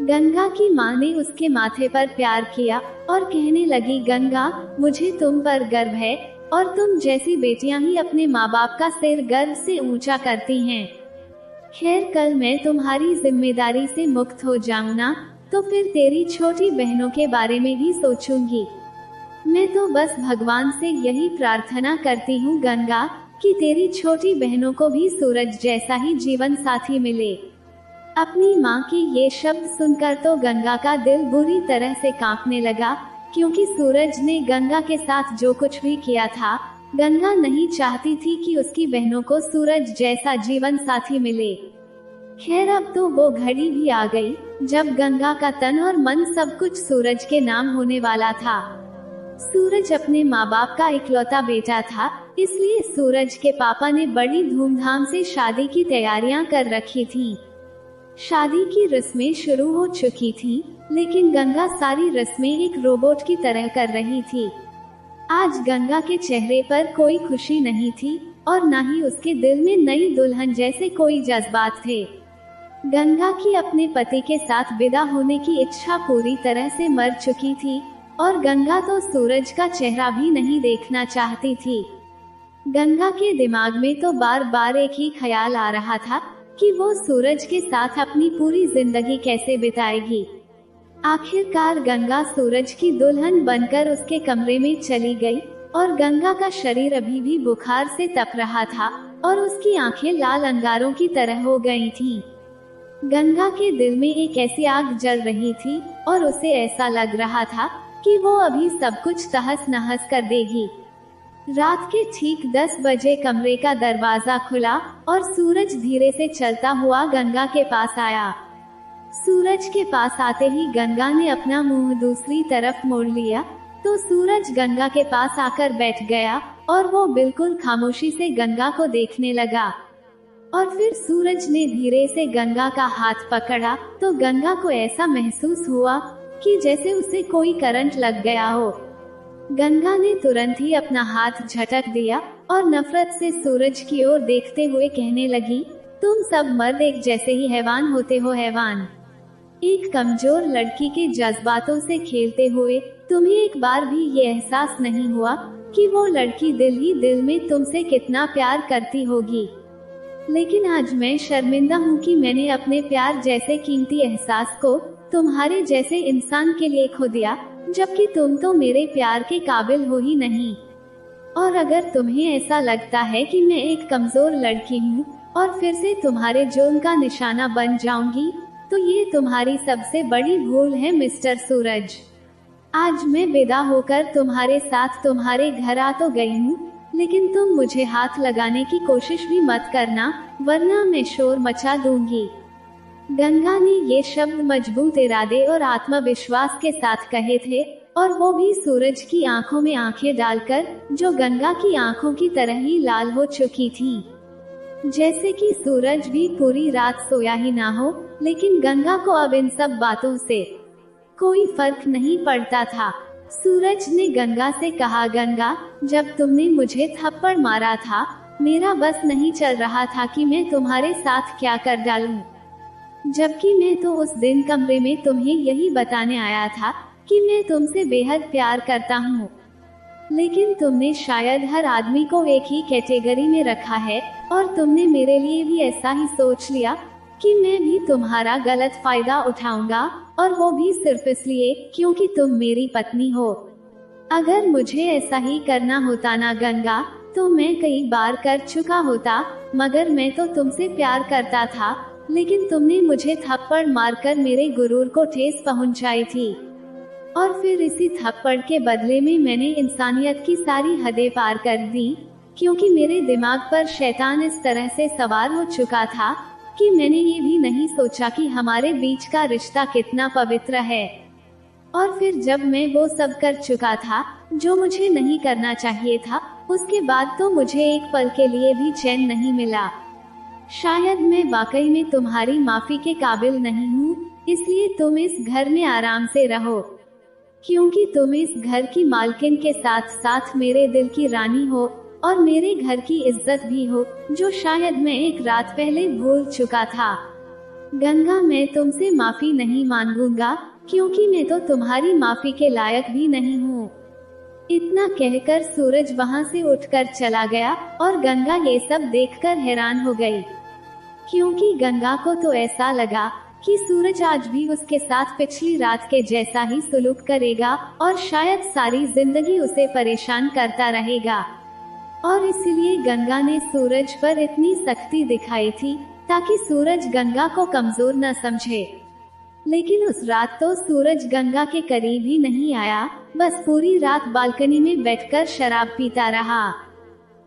गंगा की माँ ने उसके माथे पर प्यार किया और कहने लगी, गंगा, मुझे तुम पर गर्व है, और तुम जैसी बेटियां ही अपने माँ बाप का सिर गर्व से ऊंचा करती हैं। खैर, कल मैं तुम्हारी जिम्मेदारी से मुक्त हो जाऊँ ना, तो फिर तेरी छोटी बहनों के बारे में भी सोचूंगी। मैं तो बस भगवान से यही प्रार्थना करती हूँ गंगा, कि तेरी छोटी बहनों को भी सूरज जैसा ही जीवन साथी मिले। अपनी माँ के ये शब्द सुनकर तो गंगा का दिल बुरी तरह से कांपने लगा, क्योंकि सूरज ने गंगा के साथ जो कुछ भी किया था, गंगा नहीं चाहती थी कि उसकी बहनों को सूरज जैसा जीवन साथी मिले। खैर, अब तो वो घड़ी भी आ गई जब गंगा का तन और मन सब कुछ सूरज के नाम होने वाला था। सूरज अपने माँ बाप का इकलौता बेटा था, इसलिए सूरज के पापा ने बड़ी धूमधाम से शादी की तैयारियां कर रखी थी। शादी की रस्में शुरू हो चुकी थी, लेकिन गंगा सारी रस्में एक रोबोट की तरह कर रही थी। आज गंगा के चेहरे पर कोई खुशी नहीं थी, और न ही उसके दिल में नई दुल्हन जैसे कोई जज्बात थे। गंगा की अपने पति के साथ विदा होने की इच्छा पूरी तरह से मर चुकी थी, और गंगा तो सूरज का चेहरा भी नहीं देखना चाहती थी। गंगा के दिमाग में तो बार बार एक ही ख्याल आ रहा था कि वो सूरज के साथ अपनी पूरी जिंदगी कैसे बिताएगी। आखिरकार गंगा सूरज की दुल्हन बनकर उसके कमरे में चली गई, और गंगा का शरीर अभी भी बुखार से तप रहा था, और उसकी आंखें लाल अंगारों की तरह हो गई थीं। गंगा के दिल में एक ऐसी आग जल रही थी, और उसे ऐसा लग रहा था कि वो अभी सब कुछ तहस नहस कर देगी। रात के ठीक 10 बजे कमरे का दरवाजा खुला, और सूरज धीरे से चलता हुआ गंगा के पास आया। सूरज के पास आते ही गंगा ने अपना मुंह दूसरी तरफ मोड़ लिया, तो सूरज गंगा के पास आकर बैठ गया, और वो बिल्कुल खामोशी से गंगा को देखने लगा। और फिर सूरज ने धीरे से गंगा का हाथ पकड़ा तो गंगा को ऐसा महसूस हुआ कि जैसे उसे कोई करंट लग गया हो। गंगा ने तुरंत ही अपना हाथ झटक दिया और नफरत से सूरज की ओर देखते हुए कहने लगी, तुम सब मर्द एक जैसे ही हैवान होते हो हैवान। एक कमजोर लड़की के जज्बातों से खेलते हुए तुम्हें एक बार भी ये एहसास नहीं हुआ कि वो लड़की दिल ही दिल में तुमसे कितना प्यार करती होगी। लेकिन आज मैं शर्मिंदा हूँ कि मैंने अपने प्यार जैसे कीमती एहसास को तुम्हारे जैसे इंसान के लिए खो दिया, जबकि तुम तो मेरे प्यार के काबिल हो ही नहीं। और अगर तुम्हें ऐसा लगता है कि मैं एक कमजोर लड़की हूँ और फिर से तुम्हारे जुर्म का निशाना बन जाऊंगी, तो ये तुम्हारी सबसे बड़ी भूल है मिस्टर सूरज। आज मैं विदा होकर तुम्हारे साथ तुम्हारे घर आ तो गई हूँ, लेकिन तुम मुझे हाथ लगाने की कोशिश भी मत करना, वरना मैं शोर मचा दूंगी। गंगा ने ये शब्द मजबूत इरादे और आत्मविश्वास के साथ कहे थे, और वो भी सूरज की आंखों में आंखें डालकर, जो गंगा की आंखों की तरह ही लाल हो चुकी थी। जैसे कि सूरज भी पूरी रात सोया ही ना हो, लेकिन गंगा को अब इन सब बातों से कोई फर्क नहीं पड़ता था। सूरज ने गंगा से कहा, गंगा, जब तुमने मुझे थप्पड़ मारा था, मेरा बस नहीं चल रहा था कि मैं तुम्हारे साथ क्या कर डालूं। जबकि मैं तो उस दिन कमरे में तुम्हें यही बताने आया था कि मैं तुमसे बेहद प्यार करता हूँ। लेकिन तुमने शायद हर आदमी को एक ही कैटेगरी में रखा है, और तुमने मेरे लिए भी ऐसा ही सोच लिया कि मैं भी तुम्हारा गलत फायदा उठाऊंगा, और वो भी सिर्फ इसलिए क्योंकि तुम मेरी पत्नी हो। अगर मुझे ऐसा ही करना होता ना गंगा, तो मैं कई बार कर चुका होता, मगर मैं तो तुमसे प्यार करता था, लेकिन तुमने मुझे थप्पड़ मारकर मेरे गुरूर को ठेस पहुंचाई थी। और फिर इसी थप्पड़ के बदले में मैंने इंसानियत की सारी हदें पार कर दी, क्योंकि मेरे दिमाग पर शैतान इस तरह से सवार हो चुका था कि मैंने ये भी नहीं सोचा कि हमारे बीच का रिश्ता कितना पवित्र है। और फिर जब मैं वो सब कर चुका था जो मुझे नहीं करना चाहिए था, उसके बाद तो मुझे एक पल के लिए भी चैन नहीं मिला। शायद मैं वाकई में तुम्हारी माफी के काबिल नहीं हूँ, इसलिए तुम इस घर में आराम से रहो, क्योंकि तुम इस घर की मालकिन के साथ साथ मेरे दिल की रानी हो और मेरे घर की इज्जत भी हो, जो शायद मैं एक रात पहले भूल चुका था। गंगा, मैं तुमसे माफी नहीं मांगूंगा, क्योंकि मैं तो तुम्हारी माफी के लायक भी नहीं हूँ। इतना कहकर सूरज वहाँ से उठकर चला गया, और गंगा ये सब देखकर हैरान हो गई, क्योंकि गंगा को तो ऐसा लगा कि सूरज आज भी उसके साथ पिछली रात के जैसा ही सुलूक करेगा, और शायद सारी जिंदगी उसे परेशान करता रहेगा। और इसीलिए गंगा ने सूरज पर इतनी सख्ती दिखाई थी ताकि सूरज गंगा को कमजोर न समझे। लेकिन उस रात तो सूरज गंगा के करीब ही नहीं आया, बस पूरी रात बालकनी में बैठकर शराब पीता रहा।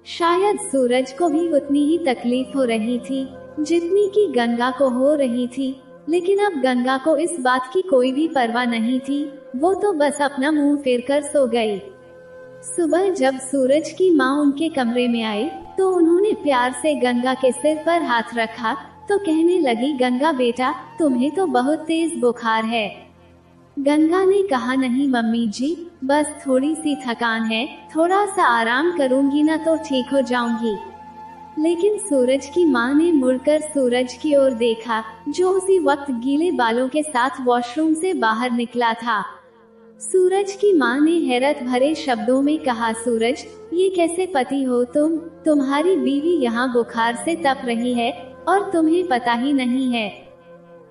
शायद सूरज को भी उतनी ही तकलीफ हो रही थी जितनी कि गंगा को हो रही थी, लेकिन अब गंगा को इस बात की कोई भी परवाह नहीं थी। वो तो बस अपना मुंह फेरकर सो गई। सुबह जब सूरज की माँ उनके कमरे में आई तो उन्होंने प्यार से गंगा के सिर पर हाथ रखा तो कहने लगी, गंगा बेटा, तुम्हें तो बहुत तेज बुखार है। गंगा ने कहा, नहीं मम्मी जी, बस थोड़ी सी थकान है, थोड़ा सा आराम करूंगी ना तो ठीक हो जाऊंगी। लेकिन सूरज की माँ ने मुड़कर सूरज की ओर देखा, जो उसी वक्त गीले बालों के साथ वॉशरूम से बाहर निकला था। सूरज की माँ ने हैरत भरे शब्दों में कहा, सूरज, ये कैसे पति हो तुम? तुम्हारी बीवी यहाँ बुखार से तप रही है और तुम्हें पता ही नहीं है।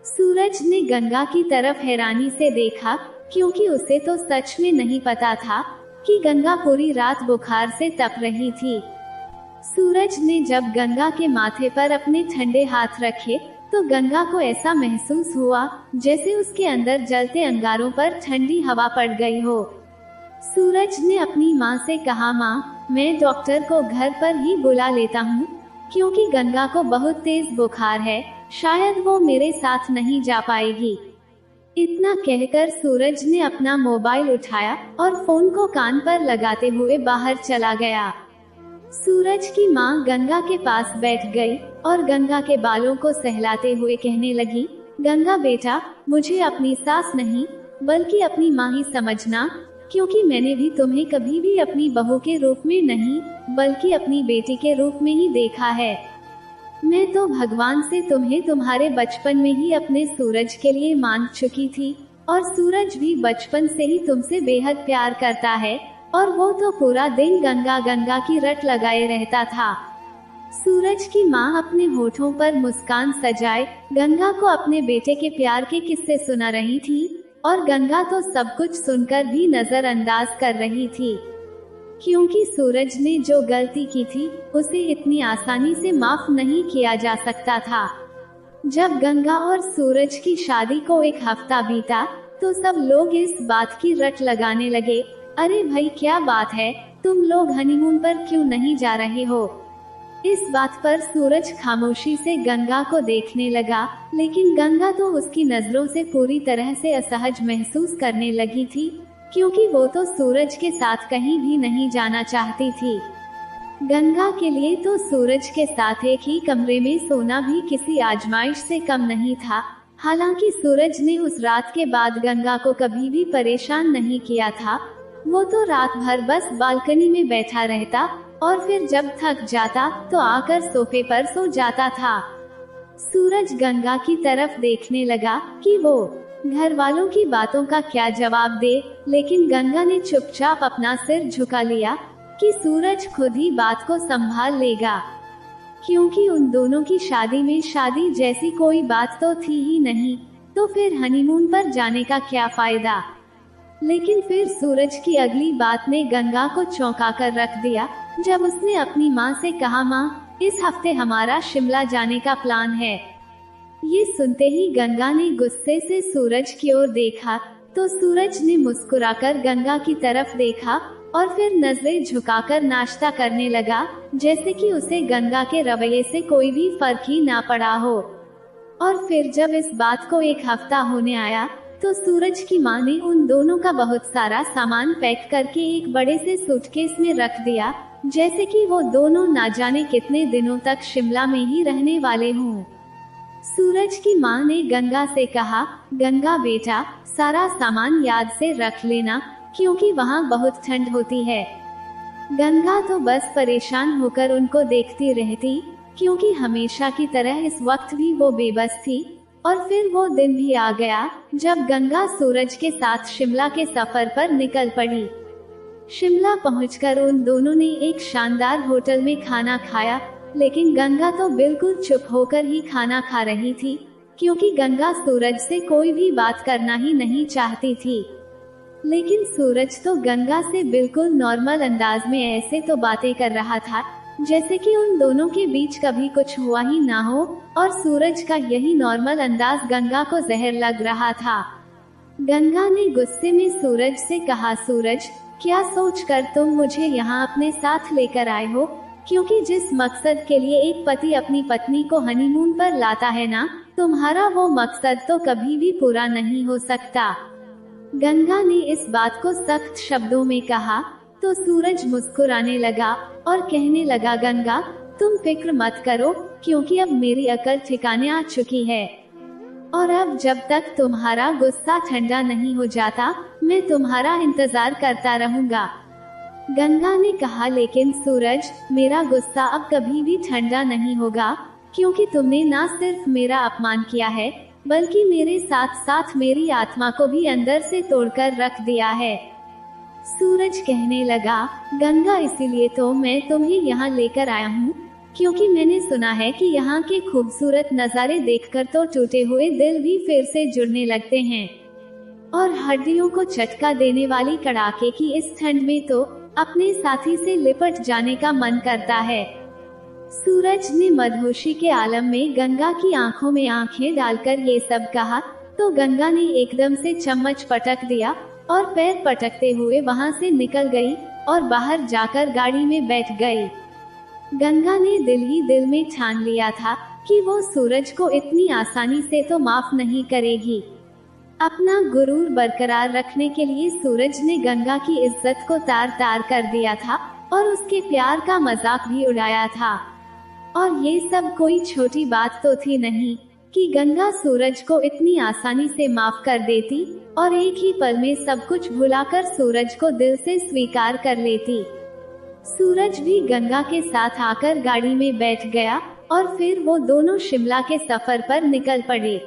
सूरज ने गंगा की तरफ हैरानी से देखा, क्योंकि उसे तो सच में नहीं पता था कि गंगा पूरी रात बुखार से तप रही थी। सूरज ने जब गंगा के माथे पर अपने ठंडे हाथ रखे तो गंगा को ऐसा महसूस हुआ जैसे उसके अंदर जलते अंगारों पर ठंडी हवा पड़ गई हो। सूरज ने अपनी माँ से कहा, माँ, मैं डॉक्टर को घर पर ही बुला लेता हूँ, क्योंकि गंगा को बहुत तेज बुखार है, शायद वो मेरे साथ नहीं जा पाएगी। इतना कहकर सूरज ने अपना मोबाइल उठाया और फोन को कान पर लगाते हुए बाहर चला गया। सूरज की माँ गंगा के पास बैठ गई और गंगा के बालों को सहलाते हुए कहने लगी, गंगा बेटा, मुझे अपनी सास नहीं बल्कि अपनी माँ ही समझना, क्योंकि मैंने भी तुम्हें कभी भी अपनी बहू के रूप में नहीं बल्कि अपनी बेटी के रूप में ही देखा है। मैं तो भगवान से तुम्हें तुम्हारे बचपन में ही अपने सूरज के लिए मांग चुकी थी, और सूरज भी बचपन से ही तुमसे बेहद प्यार करता है, और वो तो पूरा दिन गंगा गंगा की रट लगाए रहता था। सूरज की माँ अपने होठों पर मुस्कान सजाए गंगा को अपने बेटे के प्यार के किस्से सुना रही थी, और गंगा तो सब कुछ सुनकर भी नजरअंदाज कर रही थी, क्योंकि सूरज ने जो गलती की थी उसे इतनी आसानी से माफ नहीं किया जा सकता था। जब गंगा और सूरज की शादी को एक हफ्ता बीता तो सब लोग इस बात की रट लगाने लगे, अरे भाई क्या बात है, तुम लोग हनीमून पर क्यों नहीं जा रहे हो। इस बात पर सूरज खामोशी से गंगा को देखने लगा, लेकिन गंगा तो उसकी नजरों से पूरी तरह से असहज महसूस करने लगी थी, क्योंकि वो तो सूरज के साथ कहीं भी नहीं जाना चाहती थी। गंगा के लिए तो सूरज के साथ एक ही कमरे में सोना भी किसी आजमाइश से कम नहीं था। हालांकि सूरज ने उस रात के बाद गंगा को कभी भी परेशान नहीं किया था। वो तो रात भर बस बालकनी में बैठा रहता और फिर जब थक जाता तो आकर सोफे पर सो जाता था। सूरज गंगा की तरफ देखने लगा कि वो घर वालों की बातों का क्या जवाब दे, लेकिन गंगा ने चुपचाप अपना सिर झुका लिया कि सूरज खुद ही बात को संभाल लेगा, क्योंकि उन दोनों की शादी में शादी जैसी कोई बात तो थी ही नहीं, तो फिर हनीमून पर जाने का क्या फायदा। लेकिन फिर सूरज की अगली बात ने गंगा को चौंका कर रख दिया, जब उसने अपनी माँ से कहा, माँ इस हफ्ते हमारा शिमला जाने का प्लान है। ये सुनते ही गंगा ने गुस्से से सूरज की ओर देखा, तो सूरज ने मुस्कुराकर गंगा की तरफ देखा और फिर नजरें झुकाकर नाश्ता करने लगा, जैसे कि उसे गंगा के रवैये से कोई भी फर्क ही ना पड़ा हो। और फिर जब इस बात को एक हफ्ता होने आया तो सूरज की माँ ने उन दोनों का बहुत सारा सामान पैक करके एक बड़े से सूटकेस में रख दिया, जैसे कि वो दोनों ना जाने कितने दिनों तक शिमला में ही रहने वाले हों। सूरज की माँ ने गंगा से कहा, गंगा बेटा, सारा सामान याद से रख लेना, क्योंकि वहाँ बहुत ठंड होती है। गंगा तो बस परेशान होकर उनको देखती रहती, क्योंकि हमेशा की तरह इस वक्त भी वो बेबस थी। और फिर वो दिन भी आ गया जब गंगा सूरज के साथ शिमला के सफर पर निकल पड़ी। शिमला पहुंचकर उन दोनों ने एक शानदार होटल में खाना खाया, लेकिन गंगा तो बिल्कुल चुप होकर ही खाना खा रही थी, क्योंकि गंगा सूरज से कोई भी बात करना ही नहीं चाहती थी। लेकिन सूरज तो गंगा से बिल्कुल नॉर्मल अंदाज में ऐसे तो बातें कर रहा था जैसे कि उन दोनों के बीच कभी कुछ हुआ ही ना हो, और सूरज का यही नॉर्मल अंदाज गंगा को जहर लग रहा था। गंगा ने गुस्से में सूरज से कहा, सूरज क्या सोचकर तुम मुझे यहाँ अपने साथ लेकर आए हो, क्योंकि जिस मकसद के लिए एक पति अपनी पत्नी को हनीमून पर लाता है ना, तुम्हारा वो मकसद तो कभी भी पूरा नहीं हो सकता। गंगा ने इस बात को सख्त शब्दों में कहा तो सूरज मुस्कुराने लगा और कहने लगा, गंगा तुम फिक्र मत करो, क्योंकि अब मेरी अकल ठिकाने आ चुकी है, और अब जब तक तुम्हारा गुस्सा ठंडा नहीं हो जाता मैं तुम्हारा इंतजार करता रहूंगा। गंगा ने कहा, लेकिन सूरज मेरा गुस्सा अब कभी भी ठंडा नहीं होगा, क्योंकि तुमने ना सिर्फ मेरा अपमान किया है बल्कि मेरे साथ साथ मेरी आत्मा को भी अंदर से तोड़कर रख दिया है। सूरज कहने लगा, गंगा इसीलिए तो मैं तुम्हें यहाँ लेकर आया हूँ, क्योंकि मैंने सुना है कि यहाँ के खूबसूरत नज़ारे देखकर तो टूटे हुए दिल भी फिर से जुड़ने लगते हैं, और हड्डियों को झटका देने वाली कड़ाके की इस ठंड में तो अपने साथी से लिपट जाने का मन करता है। सूरज ने मदहोशी के आलम में गंगा की आंखों में आंखें डालकर ये सब कहा, तो गंगा ने एकदम से चम्मच पटक दिया और पैर पटकते हुए वहां से निकल गई और बाहर जाकर गाड़ी में बैठ गई। गंगा ने दिल ही दिल में ठान लिया था कि वो सूरज को इतनी आसानी से तो माफ नहीं करेगी। अपना गुरूर बरकरार रखने के लिए सूरज ने गंगा की इज्जत को तार तार कर दिया था, और उसके प्यार का मजाक भी उड़ाया था। और ये सब कोई छोटी बात तो थी नहीं कि गंगा सूरज को इतनी आसानी से माफ कर देती और एक ही पल में सब कुछ भुलाकर सूरज को दिल से स्वीकार कर लेती। सूरज भी गंगा के साथ आकर गाड़ी में बैठ गया और फिर वो दोनों शिमला के सफर पर निकल पड़े।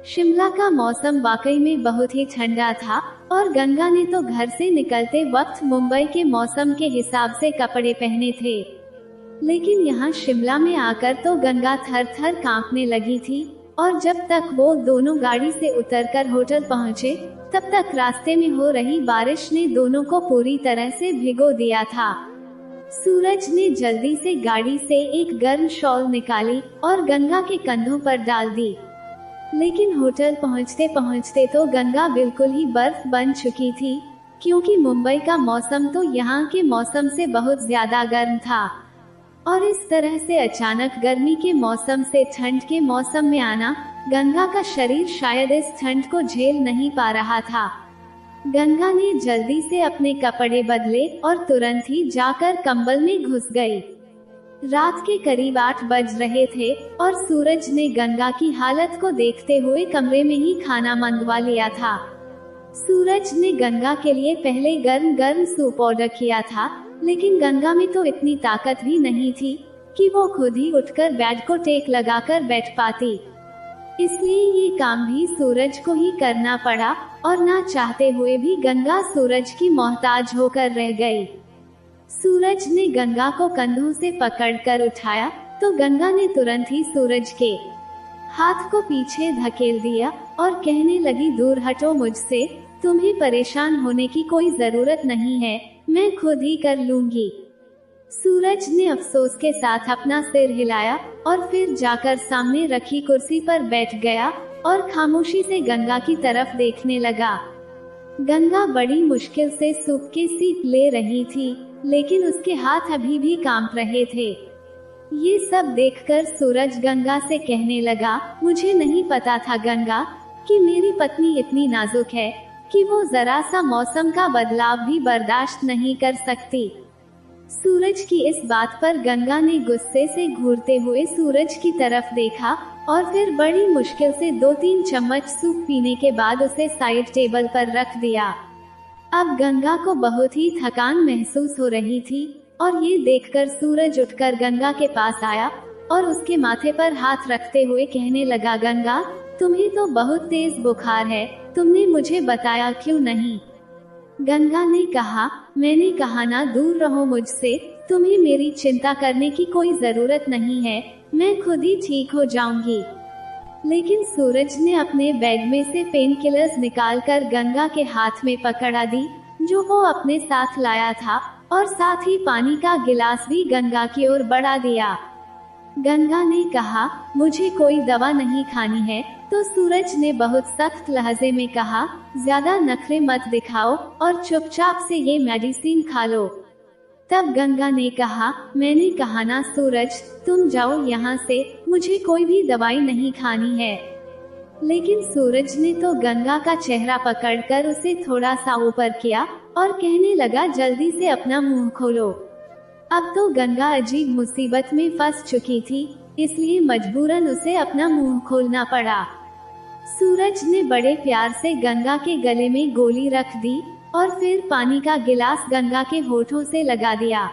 शिमला का मौसम वाकई में बहुत ही ठंडा था और गंगा ने तो घर से निकलते वक्त मुंबई के मौसम के हिसाब से कपड़े पहने थे, लेकिन यहाँ शिमला में आकर तो गंगा थर थर कांपने लगी थी। और जब तक वो दोनों गाड़ी से उतरकर होटल पहुँचे, तब तक रास्ते में हो रही बारिश ने दोनों को पूरी तरह से भिगो दिया था। सूरज ने जल्दी से गाड़ी से एक गर्म शॉल निकाली और गंगा के कंधों पर डाल दी, लेकिन होटल पहुँचते पहुँचते तो गंगा बिल्कुल ही बर्फ बन चुकी थी, क्योंकि मुंबई का मौसम तो यहाँ के मौसम से बहुत ज्यादा गर्म था। और इस तरह से अचानक गर्मी के मौसम से ठंड के मौसम में आना, गंगा का शरीर शायद इस ठंड को झेल नहीं पा रहा था। गंगा ने जल्दी से अपने कपड़े बदले और तुरंत ही जाकर कंबल में घुस गई। रात के करीब 8 बज रहे थे और सूरज ने गंगा की हालत को देखते हुए कमरे में ही खाना मंगवा लिया था। सूरज ने गंगा के लिए पहले गर्म गर्म सूप ऑर्डर किया था, लेकिन गंगा में तो इतनी ताकत भी नहीं थी कि वो खुद ही उठकर बेड को टेक लगाकर बैठ पाती। इसलिए ये काम भी सूरज को ही करना पड़ा और ना चाहते हुए भी गंगा सूरज की मोहताज होकर रह गई। सूरज ने गंगा को कंधों से पकड़कर उठाया तो गंगा ने तुरंत ही सूरज के हाथ को पीछे धकेल दिया और कहने लगी, दूर हटो मुझसे, तुम्हें परेशान होने की कोई जरूरत नहीं है, मैं खुद ही कर लूंगी। सूरज ने अफसोस के साथ अपना सिर हिलाया और फिर जाकर सामने रखी कुर्सी पर बैठ गया और खामोशी से गंगा की तरफ देखने लगा। गंगा बड़ी मुश्किल से सूप की सीप ले रही थी, लेकिन उसके हाथ अभी भी कांप रहे थे। ये सब देखकर सूरज गंगा से कहने लगा, मुझे नहीं पता था गंगा कि मेरी पत्नी इतनी नाजुक है कि वो जरा सा मौसम का बदलाव भी बर्दाश्त नहीं कर सकती। सूरज की इस बात पर गंगा ने गुस्से से घूरते हुए सूरज की तरफ देखा और फिर बड़ी मुश्किल से 2-3 चम्मच सूप पीने के बाद उसे साइड टेबल पर रख दिया। अब गंगा को बहुत ही थकान महसूस हो रही थी और ये देखकर सूरज उठकर गंगा के पास आया और उसके माथे पर हाथ रखते हुए कहने लगा, गंगा तुम्हें तो बहुत तेज बुखार है, तुमने मुझे बताया क्यों नहीं? गंगा ने कहा, मैंने कहा ना, दूर रहो मुझसे, तुम्हें मेरी चिंता करने की कोई जरूरत नहीं है, मैं खुद ही ठीक हो जाऊंगी। लेकिन सूरज ने अपने बैग में से पेन किलर्स निकालकर गंगा के हाथ में पकड़ा दी, जो वो अपने साथ लाया था, और साथ ही पानी का गिलास भी गंगा की ओर बढ़ा दिया। गंगा ने कहा, मुझे कोई दवा नहीं खानी है। तो सूरज ने बहुत सख्त लहजे में कहा, ज्यादा नखरे मत दिखाओ और चुपचाप से ये मेडिसिन खा लो। तब गंगा ने कहा, मैंने कहा ना सूरज, तुम जाओ यहाँ से, मुझे कोई भी दवाई नहीं खानी है। लेकिन सूरज ने तो गंगा का चेहरा पकड़कर उसे थोड़ा सा ऊपर किया और कहने लगा, जल्दी से अपना मुंह खोलो। अब तो गंगा अजीब मुसीबत में फंस चुकी थी, इसलिए मजबूरन उसे अपना मुंह खोलना पड़ा। सूरज ने बड़े प्यार से गंगा के गले में गोली रख दी और फिर पानी का गिलास गंगा के होठों से लगा दिया।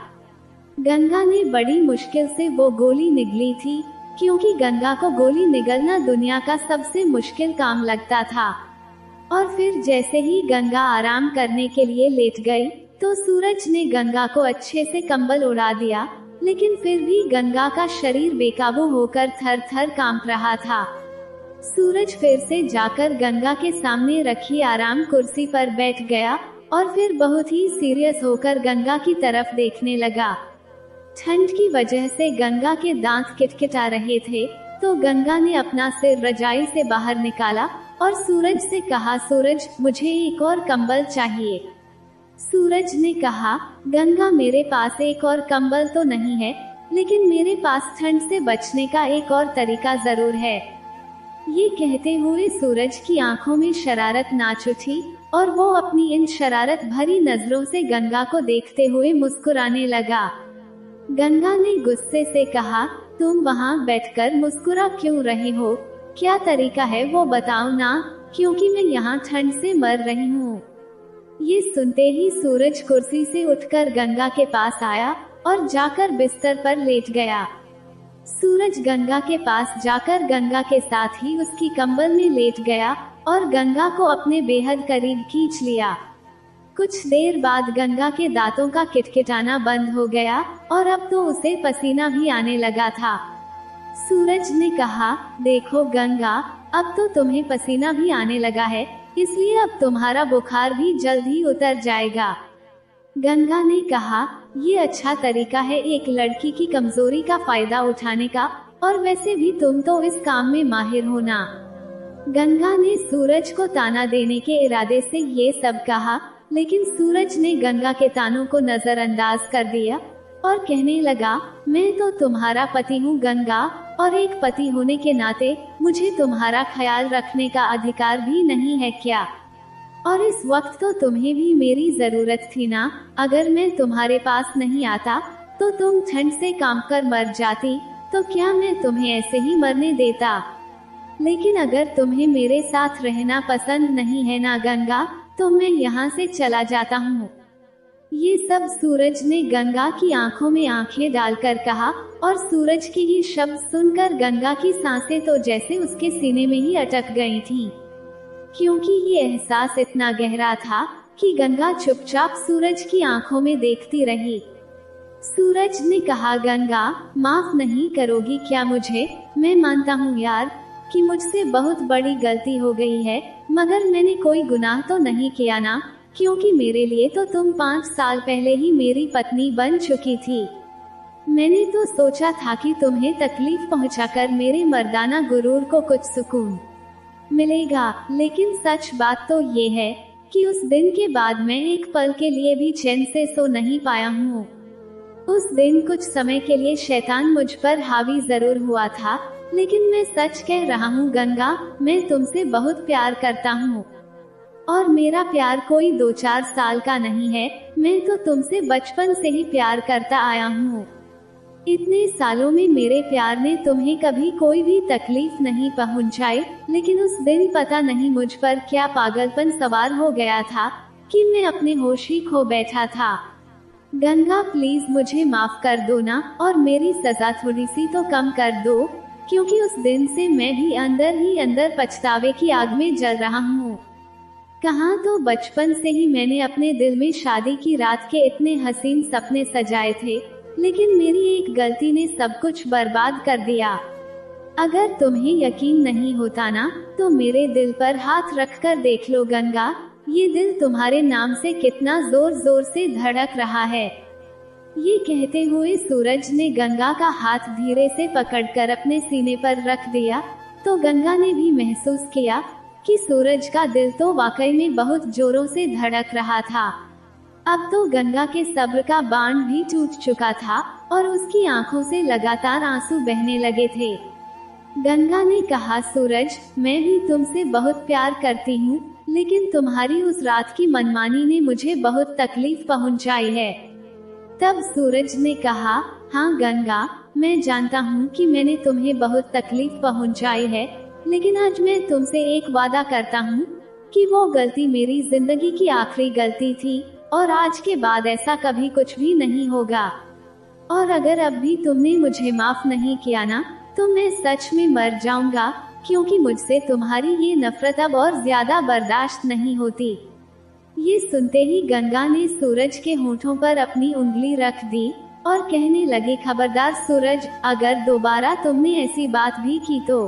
गंगा ने बड़ी मुश्किल से वो गोली निगली थी, क्योंकि गंगा को गोली निगलना दुनिया का सबसे मुश्किल काम लगता था। और फिर जैसे ही गंगा आराम करने के लिए लेट गई, तो सूरज ने गंगा को अच्छे से कंबल उड़ा दिया, लेकिन फिर भी गंगा का शरीर बेकाबू होकर थर थर कांप रहा था। सूरज फिर से जाकर गंगा के सामने रखी आराम कुर्सी पर बैठ गया और फिर बहुत ही सीरियस होकर गंगा की तरफ देखने लगा। ठंड की वजह से गंगा के दांत किटकिटा रहे थे, तो गंगा ने अपना सिर रजाई से बाहर निकाला और सूरज से कहा, सूरज मुझे एक और कंबल चाहिए। सूरज ने कहा, गंगा मेरे पास एक और कंबल तो नहीं है, लेकिन मेरे पास ठंड से बचने का एक और तरीका जरूर है। ये कहते हुए सूरज की आंखों में शरारत नाच उठी और वो अपनी इन शरारत भरी नजरों से गंगा को देखते हुए मुस्कुराने लगा। गंगा ने गुस्से से कहा, तुम वहाँ बैठकर मुस्कुरा क्यों रही हो? क्या तरीका है वो बताओ ना, क्योंकि मैं यहाँ ठंड से मर रही हूँ। ये सुनते ही सूरज कुर्सी से उठकर गंगा के पास आया और जाकर बिस्तर पर लेट गया। सूरज गंगा के पास जाकर गंगा के साथ ही उसकी कंबल में लेट गया और गंगा को अपने बेहद करीब खींच लिया। कुछ देर बाद गंगा के दांतों का किटकिटाना बंद हो गया और अब तो उसे पसीना भी आने लगा था। सूरज ने कहा, देखो गंगा, अब तो तुम्हें पसीना भी आने लगा है, इसलिए अब तुम्हारा बुखार भी जल्द ही उतर जाएगा। गंगा ने कहा, ये अच्छा तरीका है एक लड़की की कमजोरी का फायदा उठाने का, और वैसे भी तुम तो इस काम में माहिर हो ना। गंगा ने सूरज को ताना देने के इरादे से ये सब कहा, लेकिन सूरज ने गंगा के तानों को नजरअंदाज कर दिया और कहने लगा, मैं तो तुम्हारा पति हूँ गंगा, और एक पति होने के नाते मुझे तुम्हारा ख्याल रखने का अधिकार भी नहीं है क्या? और इस वक्त तो तुम्हें भी मेरी जरूरत थी ना। अगर मैं तुम्हारे पास नहीं आता तो तुम ठंड से काम कर मर जाती, तो क्या मैं तुम्हें ऐसे ही मरने देता? लेकिन अगर तुम्हें मेरे साथ रहना पसंद नहीं है ना गंगा, तो मैं यहाँ से चला जाता हूँ। ये सब सूरज ने गंगा की आंखों में आंखें डालकर कहा, और सूरज के ये शब्द सुनकर गंगा की सांसें तो जैसे उसके सीने में ही अटक गई थीं, क्योंकि ये एहसास इतना गहरा था कि गंगा चुपचाप सूरज की आंखों में देखती रही। सूरज ने कहा, गंगा, माफ नहीं करोगी क्या मुझे? मैं मानता हूँ यार कि मुझसे बहुत बड़ी गलती हो गई है, मगर मैंने कोई गुनाह तो नहीं किया ना, क्योंकि मेरे लिए तो तुम 5 साल पहले ही मेरी पत्नी बन चुकी थी। मैंने तो सोचा था कि तुम्हें तकलीफ पहुंचाकर मेरे मर्दाना गुरूर को कुछ सुकून मिलेगा, लेकिन सच बात तो ये है कि उस दिन के बाद मैं एक पल के लिए भी चैन से सो नहीं पाया हूँ। उस दिन कुछ समय के लिए शैतान मुझ पर हावी जरूर हुआ था, लेकिन मैं सच कह रहा हूँ गंगा, मैं तुमसे बहुत प्यार करता हूँ, और मेरा प्यार कोई 2-4 साल का नहीं है। मैं तो तुमसे बचपन से ही प्यार करता आया हूँ। इतने सालों में मेरे प्यार ने तुम्हें कभी कोई भी तकलीफ नहीं पहुंचाई, लेकिन उस दिन पता नहीं मुझ पर क्या पागलपन सवार हो गया था कि मैं अपने होश ही खो बैठा था। गंगा, प्लीज मुझे माफ कर दो ना, और मेरी सजा थोड़ी सी तो कम कर दो, क्योंकि उस दिन से मैं भी अंदर पछतावे की आग में जल रहा हूँ। कहाँ तो बचपन से ही मैंने अपने दिल में शादी की रात के इतने हसीन सपने सजाए थे, लेकिन मेरी एक गलती ने सब कुछ बर्बाद कर दिया। अगर तुम्हें यकीन नहीं होता ना, तो मेरे दिल पर हाथ रखकर देख लो गंगा, ये दिल तुम्हारे नाम से कितना जोर जोर से धड़क रहा है। ये कहते हुए सूरज ने गंगा का हाथ धीरे से पकड़कर अपने सीने पर रख दिया, तो गंगा ने भी महसूस किया कि सूरज का दिल तो वाकई में बहुत जोरों से धड़क रहा था। अब तो गंगा के सब्र का बांध भी टूट चुका था और उसकी आंखों से लगातार आंसू बहने लगे थे। गंगा ने कहा, सूरज, मैं भी तुमसे बहुत प्यार करती हूँ, लेकिन तुम्हारी उस रात की मनमानी ने मुझे बहुत तकलीफ पहुँचाई है। तब सूरज ने कहा, हाँ गंगा, मैं जानता हूँ कि मैंने तुम्हें बहुत तकलीफ पहुँचाई है, लेकिन आज मैं तुमसे एक वादा करता हूँ कि वो गलती मेरी जिंदगी की आखिरी गलती थी, और आज के बाद ऐसा कभी कुछ भी नहीं होगा। और अगर अब भी तुमने मुझे माफ नहीं किया ना, तो मैं सच में मर जाऊंगा, क्योंकि मुझसे तुम्हारी ये नफरत अब और ज्यादा बर्दाश्त नहीं होती। ये सुनते ही गंगा ने सूरज के होठों पर अपनी उंगली रख दी और कहने लगी, खबरदार सूरज, अगर दोबारा तुमने ऐसी बात भी की तो।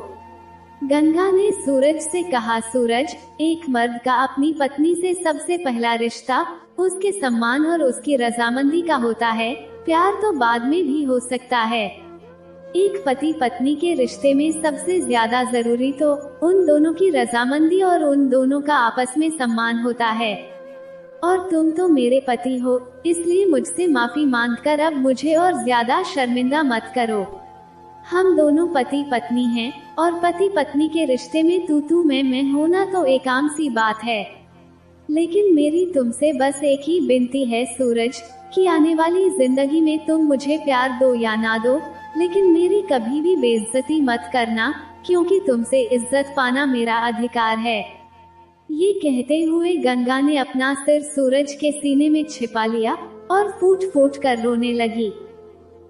गंगा ने सूरज से कहा, सूरज, एक मर्द का अपनी पत्नी से सबसे पहला रिश्ता उसके सम्मान और उसकी रजामंदी का होता है। प्यार तो बाद में भी हो सकता है। एक पति पत्नी के रिश्ते में सबसे ज्यादा जरूरी तो उन दोनों की रजामंदी और उन दोनों का आपस में सम्मान होता है। और तुम तो मेरे पति हो, इसलिए मुझसे माफी मांगकर अब मुझे और ज्यादा शर्मिंदा मत करो। हम दोनों पति पत्नी हैं, और पति पत्नी के रिश्ते में तू मैं होना तो एक आम सी बात है। लेकिन मेरी तुमसे बस एक ही विनती है सूरज, कि आने वाली जिंदगी में तुम मुझे प्यार दो या ना दो, लेकिन मेरी कभी भी बेइज्जती मत करना, क्योंकि तुमसे इज्जत पाना मेरा अधिकार है। ये कहते हुए गंगा ने अपना सिर सूरज के सीने में छिपा लिया और फूट फूट कर रोने लगी।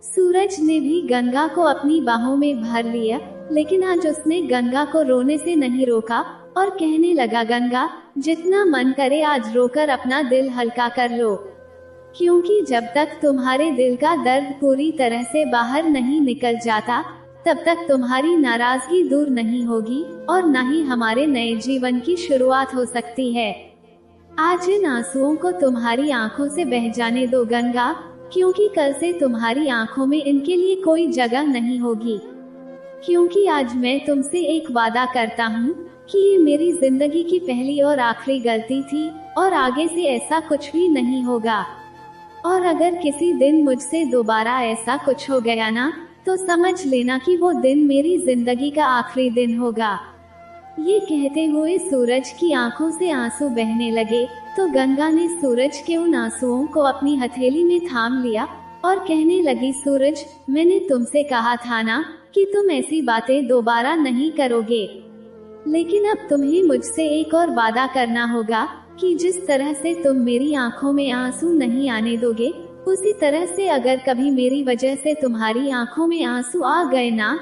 सूरज ने भी गंगा को अपनी बाहों में भर लिया, लेकिन आज उसने गंगा को रोने से नहीं रोका और कहने लगा, गंगा, जितना मन करे आज रोकर अपना दिल हल्का कर लो, क्योंकि जब तक तुम्हारे दिल का दर्द पूरी तरह से बाहर नहीं निकल जाता, तब तक तुम्हारी नाराजगी दूर नहीं होगी और न ही हमारे नए जीवन की शुरुआत हो सकती है। आज इन आंसुओं को तुम्हारी आंखों से बह जाने दो गंगा, क्योंकि कल से तुम्हारी आंखों में इनके लिए कोई जगह नहीं होगी। क्योंकि आज मैं तुमसे एक वादा करता हूँ कि ये मेरी जिंदगी की पहली और आखिरी गलती थी और आगे से ऐसा कुछ भी नहीं होगा। और अगर किसी दिन मुझसे दोबारा ऐसा कुछ हो गया ना, तो समझ लेना कि वो दिन मेरी जिंदगी का आखिरी दिन होगा। ये कहते हुए सूरज की आंखों से आंसू बहने लगे, तो गंगा ने सूरज के उन आंसुओं को अपनी हथेली में थाम लिया और कहने लगी, सूरज, मैंने तुमसे कहा था ना कि तुम ऐसी बातें दोबारा नहीं करोगे, लेकिन अब तुम्हें मुझसे एक और वादा करना होगा कि जिस तरह से तुम मेरी आंखों में आंसू नहीं आने दोगे, उसी तरह से अगर कभी मेरी वजह से तुम्हारी आंखों में आंसू आ गए ना,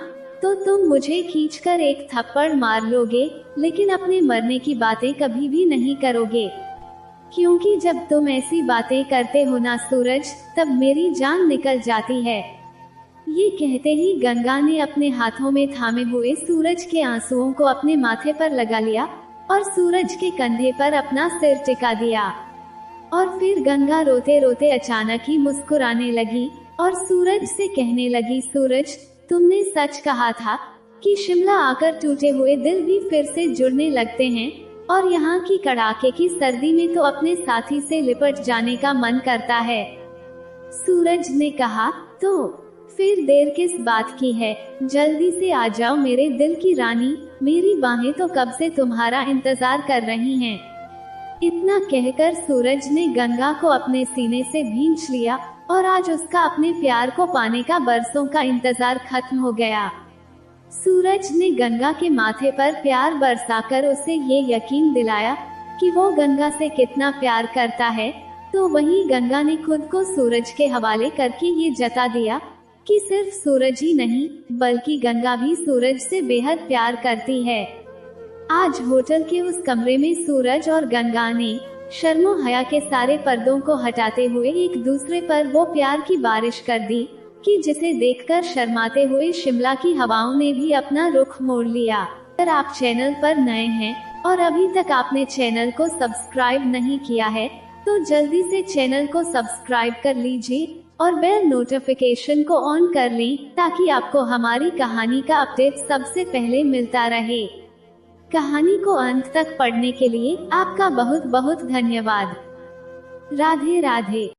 तो तुम मुझे खींचकर एक थप्पड़ मार लोगे, लेकिन अपने मरने की बातें कभी भी नहीं करोगे। क्योंकि जब तुम ऐसी बातें करते हो ना सूरज, तब मेरी जान निकल जाती है। ये कहते ही गंगा ने अपने हाथों में थामे हुए सूरज के आंसुओं को अपने माथे पर लगा लिया और सूरज के कंधे पर अपना सिर टिका दिया। और फिर गंगा रोते रोते अचानक ही मुस्कुराने लगी और सूरज से कहने लगी, सूरज, तुमने सच कहा था कि शिमला आकर टूटे हुए दिल भी फिर से जुड़ने लगते हैं, और यहाँ की कड़ाके की सर्दी में तो अपने साथी से लिपट जाने का मन करता है। सूरज ने कहा, तो फिर देर किस बात की है, जल्दी से आ जाओ मेरे दिल की रानी, मेरी बाहें तो कब से तुम्हारा इंतजार कर रही हैं। इतना कहकर सूरज ने गंगा को अपने सीने से भींच लिया और आज उसका अपने प्यार को पाने का बरसों का इंतजार खत्म हो गया। सूरज ने गंगा के माथे पर प्यार बरसाकर उसे ये यकीन दिलाया कि वो गंगा से कितना प्यार करता है, तो वहीं गंगा ने खुद को सूरज के हवाले करके ये जता दिया कि सिर्फ सूरज ही नहीं, बल्कि गंगा भी सूरज से बेहद प्यार करती है। आज होटल के उस कमरे में सूरज और गंगा ने शर्मो हया के सारे पर्दों को हटाते हुए एक दूसरे पर वो प्यार की बारिश कर दी कि जिसे देखकर शर्माते हुए शिमला की हवाओं ने भी अपना रुख मोड़ लिया। अगर आप चैनल पर नए हैं और अभी तक आपने चैनल को सब्सक्राइब नहीं किया है, तो जल्दी से चैनल को सब्सक्राइब कर लीजिए और बेल नोटिफिकेशन को ऑन कर लें, ताकि आपको हमारी कहानी का अपडेट सबसे पहले मिलता रहे। कहानी को अंत तक पढ़ने के लिए आपका बहुत बहुत धन्यवाद। राधे राधे।